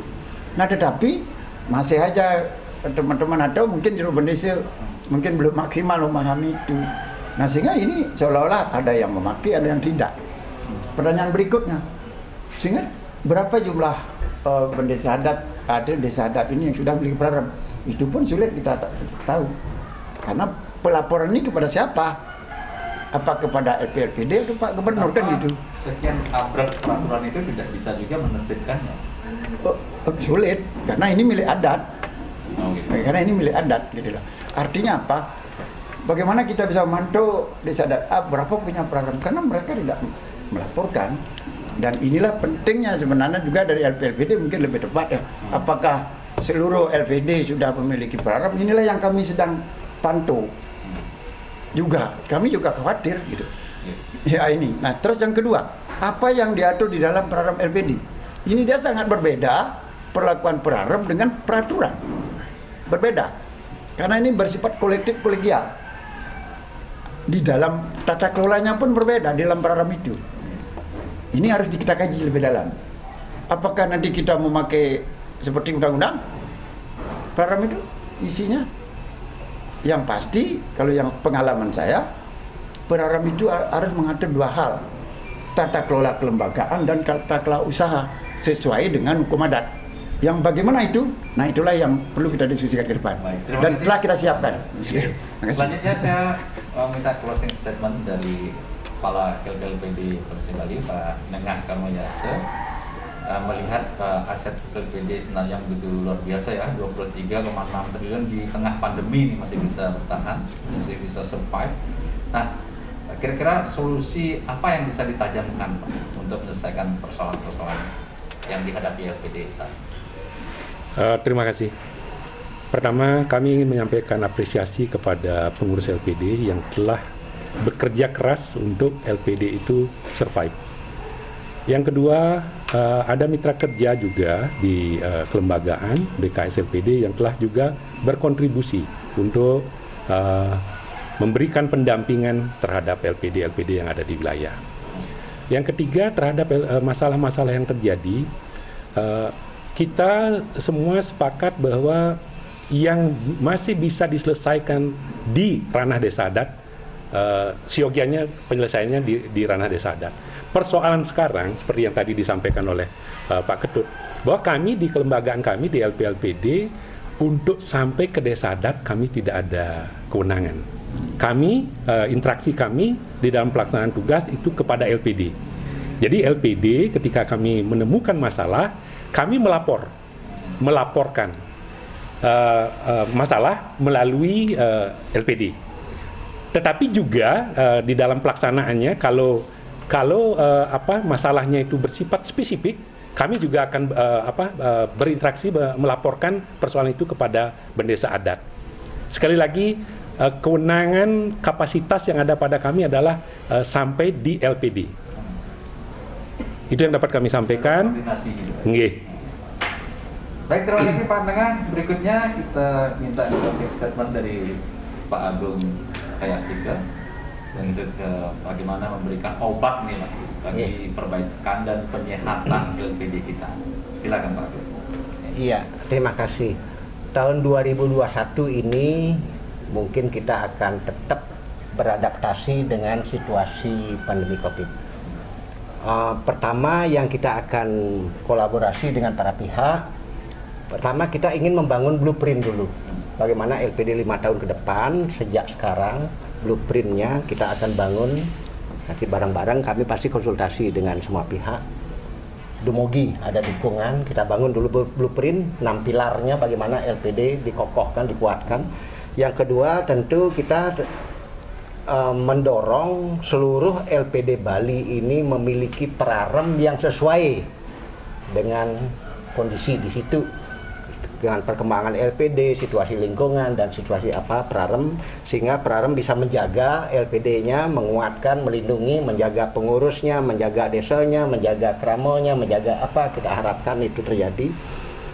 Nah tetapi masih aja teman-teman atau mungkin juru bendesa mungkin belum maksimal memahami itu. Nah sehingga ini seolah-olah ada yang memaki, ada yang tidak. Pertanyaan berikutnya, sehingga berapa jumlah bendesa adat, ada desa adat ini yang sudah memiliki prarab? Itu pun sulit kita tahu. Karena pelaporan ini kepada siapa? Apa kepada LPLPD atau Pak Gubernur kan gitu? Sekian abrak peraturan itu tidak bisa juga menertibkannya. Sulit, karena ini milik adat. Oh, gitu. Karena ini milik adat gitu loh. Artinya apa? Bagaimana kita bisa memantau desa adat berapa punya prarab? Karena mereka tidak melaporkan. Dan inilah pentingnya sebenarnya juga dari LPLPD mungkin lebih tepat ya. Apakah seluruh LPD sudah memiliki prarab? Inilah yang kami sedang pantau. Juga kami juga khawatir gitu. Ya ini. Nah, terus yang kedua, apa yang diatur di dalam prarab LPD? Ini dia sangat berbeda perlakuan prarab dengan peraturan. Berbeda. Karena ini bersifat kolektif kolegial. Di dalam tata kelolanya pun berbeda di dalam prarab itu. Ini harus kita kaji lebih dalam. Apakah nanti kita memakai seperti undang-undang? Prarab itu isinya? Yang pasti, kalau yang pengalaman saya, prarab itu harus mengatur dua hal. Tata kelola kelembagaan dan tata kelola usaha sesuai dengan hukum adat. Yang bagaimana itu? Nah itulah yang perlu kita diskusikan ke depan. Baik, terima Dan kasih. telah kita siapkan. Selanjutnya saya minta closing statement dari Kepala LPD Provinsi Bali, Pak Nengah Kamojase, melihat aset LPD sebenarnya yang begitu luar biasa ya, 23,6 triliun di tengah pandemi ini masih bisa bertahan, masih bisa survive. Nah, kira-kira solusi apa yang bisa ditajamkan Pak untuk menyelesaikan persoalan-persoalan yang dihadapi LPD saat ini? Terima kasih. Pertama, kami ingin menyampaikan apresiasi kepada pengurus LPD yang telah bekerja keras untuk LPD itu survive. Yang kedua, ada mitra kerja juga di kelembagaan BKS LPD yang telah juga berkontribusi untuk memberikan pendampingan terhadap LPD-LPD yang ada di wilayah. Yang ketiga, terhadap masalah-masalah yang terjadi, kita semua sepakat bahwa yang masih bisa diselesaikan di ranah desa adat, siogianya penyelesaiannya di ranah desa adat. Persoalan sekarang seperti yang tadi disampaikan oleh Pak Ketut, bahwa kami di kelembagaan kami di LPLPD untuk sampai ke desa adat kami tidak ada kewenangan. Kami interaksi kami di dalam pelaksanaan tugas itu kepada LPD. Jadi LPD ketika kami menemukan masalah, kami melaporkan masalah melalui LPD. Tetapi juga di dalam pelaksanaannya kalau masalahnya itu bersifat spesifik, kami juga akan berinteraksi melaporkan persoalan itu kepada bendesa adat. Sekali lagi, kewenangan kapasitas yang ada pada kami adalah sampai di LPD. Itu yang dapat kami sampaikan. Nggih. Baik, terima kasih Pak Nengah. Berikutnya kita minta closing statement dari Pak Agung Kayastika dan itu bagaimana memberikan obat nih bagi perbaikan dan penyehatan LPD kita. Silakan Pak Agung. Iya, terima kasih. Tahun 2021 ini mungkin kita akan tetap beradaptasi dengan situasi pandemi COVID. Pertama yang kita akan kolaborasi dengan para pihak. Pertama kita ingin membangun blueprint dulu. Bagaimana LPD 5 tahun ke depan, sejak sekarang blueprintnya kita akan bangun. Nanti bareng-bareng kami pasti konsultasi dengan semua pihak. Dumogi ada dukungan, kita bangun dulu blueprint, 6 pilarnya bagaimana LPD dikokohkan, dikuatkan. Yang kedua tentu kita mendorong seluruh LPD Bali ini memiliki prarem yang sesuai dengan kondisi di situ. Dengan perkembangan LPD, situasi lingkungan dan situasi prarem, sehingga prarem bisa menjaga LPD-nya, menguatkan, melindungi, menjaga pengurusnya, menjaga desanya, menjaga kramonya, menjaga kita harapkan itu terjadi.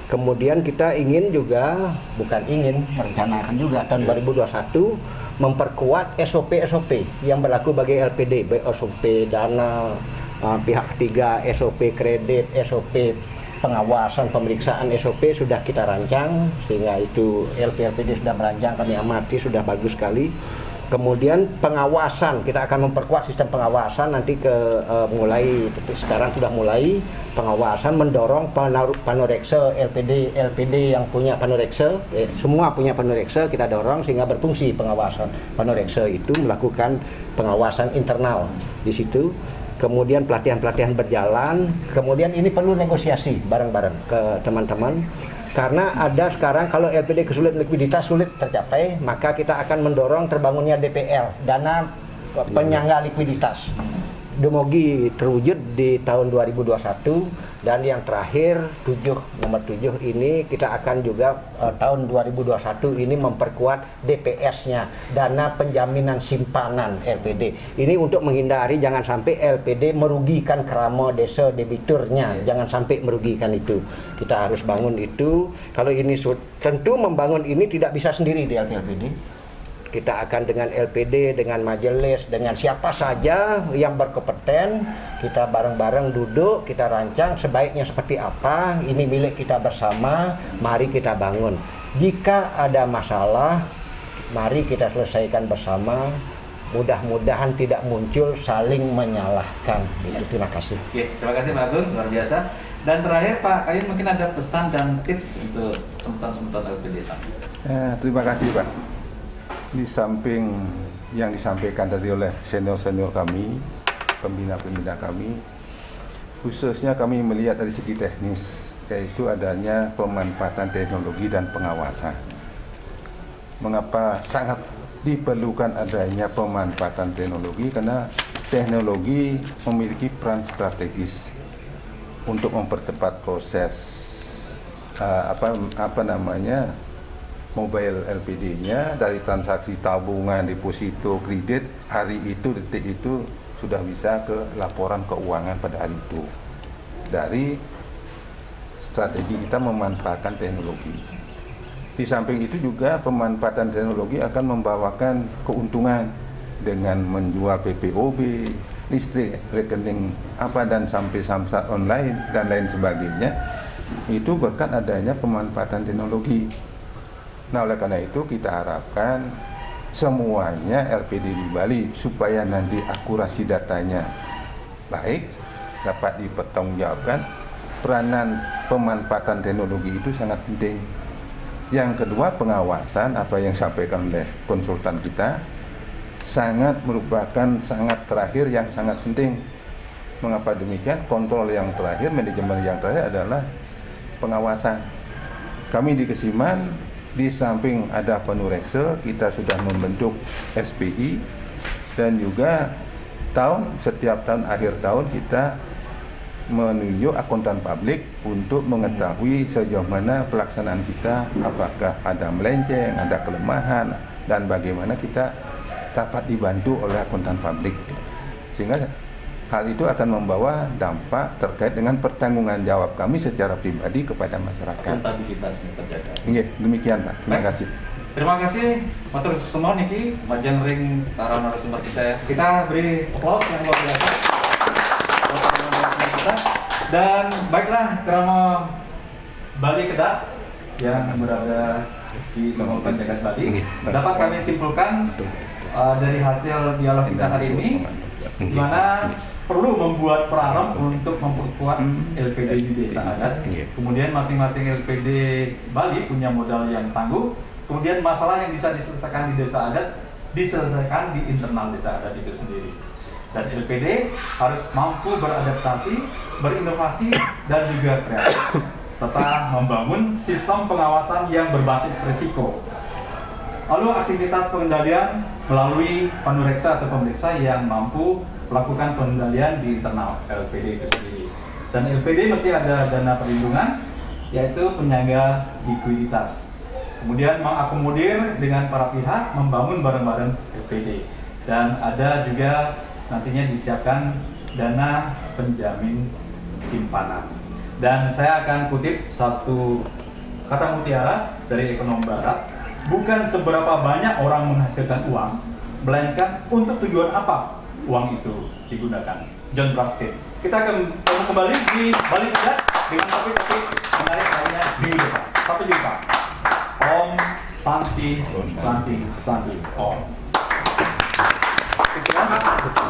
Kemudian kita ingin juga, merencanakan juga tahun 2021 memperkuat SOP-SOP yang berlaku bagi LPD, baik SOP dana, pihak ketiga, SOP kredit, SOP pengawasan, pemeriksaan SOP sudah kita rancang, sehingga itu LPD sudah merancang, kami amati sudah bagus sekali. Kemudian pengawasan, kita akan memperkuat sistem pengawasan nanti mulai sekarang sudah mulai pengawasan, mendorong panorexe LPD yang punya panorexe, semua punya panorexe kita dorong sehingga berfungsi pengawasan. Panorexe itu melakukan pengawasan internal di situ. Kemudian pelatihan-pelatihan berjalan, kemudian ini perlu negosiasi bareng-bareng ke teman-teman. Karena ada sekarang kalau LPD kesulitan likuiditas sulit tercapai, maka kita akan mendorong terbangunnya DPL, dana penyangga likuiditas. Dumogi terwujud di tahun 2021, dan yang terakhir nomor 7 ini kita akan juga tahun 2021 ini memperkuat DPS-nya, dana penjaminan simpanan LPD. Ini untuk menghindari jangan sampai LPD merugikan kerama desa debiturnya, jangan sampai merugikan itu. Kita harus bangun itu. Kalau ini tentu membangun ini tidak bisa sendiri di LPD. Kita akan dengan LPD, dengan majelis, dengan siapa saja yang berkompeten, kita bareng-bareng duduk, kita rancang sebaiknya seperti apa, ini milik kita bersama, mari kita bangun. Jika ada masalah, mari kita selesaikan bersama, mudah-mudahan tidak muncul saling menyalahkan. Terima kasih. Oke, terima kasih Pak Agung, luar biasa. Dan terakhir Pak Kayun, mungkin ada pesan dan tips untuk semutan-semutan LPD Sambi. Terima kasih Pak. Di samping yang disampaikan tadi oleh senior-senior kami, pembina-pembina kami, khususnya kami melihat dari segi teknis, yaitu adanya pemanfaatan teknologi dan pengawasan. Mengapa sangat diperlukan adanya pemanfaatan teknologi? Karena teknologi memiliki peran strategis untuk mempercepat proses mobile LPD-nya, dari transaksi tabungan, deposito, kredit, hari itu, detik itu sudah bisa ke laporan keuangan pada hari itu. Dari strategi kita memanfaatkan teknologi. Di samping itu juga pemanfaatan teknologi akan membawakan keuntungan dengan menjual PPOB, listrik, rekening dan sampai samsat online dan lain sebagainya. Itu berkat adanya pemanfaatan teknologi. Nah, oleh karena itu kita harapkan semuanya LPD di Bali supaya nanti akurasi datanya baik, dapat dipertanggungjawabkan. Peranan pemanfaatan teknologi itu sangat penting. Yang kedua, pengawasan, apa yang disampaikan oleh konsultan kita, sangat terakhir yang sangat penting. Mengapa demikian? Kontrol yang terakhir, manajemen yang terakhir adalah pengawasan. Kami di Kesiman, di samping ada Panurekse, kita sudah membentuk SPI, dan juga setiap tahun akhir tahun kita menunjuk akuntan publik untuk mengetahui sejauh mana pelaksanaan kita, apakah ada melenceng, ada kelemahan, dan bagaimana kita dapat dibantu oleh akuntan publik. Sehingga hal itu akan membawa dampak terkait dengan pertanggunggan jawab kami secara pribadi kepada masyarakat. Akuntabilitasnya terjaga. Demikian Pak. Terima kasih. Terima kasih matur semua niki Majang Ring para narasumber kita ya. Kita beri applause yang luar biasa buat narasumber kita. Dan baiklah, Krama Bali Kedak yang berada di Kabupaten Tegas Bali, dapat kami simpulkan dari hasil dialog kita hari ini, di mana perlu membuat prarem untuk memperkuat LPD di desa adat. Kemudian masing-masing LPD Bali punya modal yang tangguh. Kemudian masalah yang bisa diselesaikan di desa adat diselesaikan di internal desa adat itu sendiri. Dan LPD harus mampu beradaptasi, berinovasi, dan juga kreatif, serta membangun sistem pengawasan yang berbasis risiko. Lalu aktivitas pengendalian melalui panureksa atau pemeriksa yang mampu melakukan pengendalian di internal LPD itu sendiri. Dan LPD mesti ada dana perlindungan, yaitu penyangga likuiditas. Kemudian mengakomodir dengan para pihak, membangun bareng-bareng LPD. Dan ada juga nantinya disiapkan dana penjamin simpanan. Dan saya akan kutip satu kata mutiara dari ekonom barat, bukan seberapa banyak orang menghasilkan uang, melainkan untuk tujuan apa uang itu digunakan. John Ruskin. Kita akan kembali di balik kedat dengan topik-topik menarik lainnya di depan. Sampai jumpa. Om Santi Santi Santi Om. Silakan.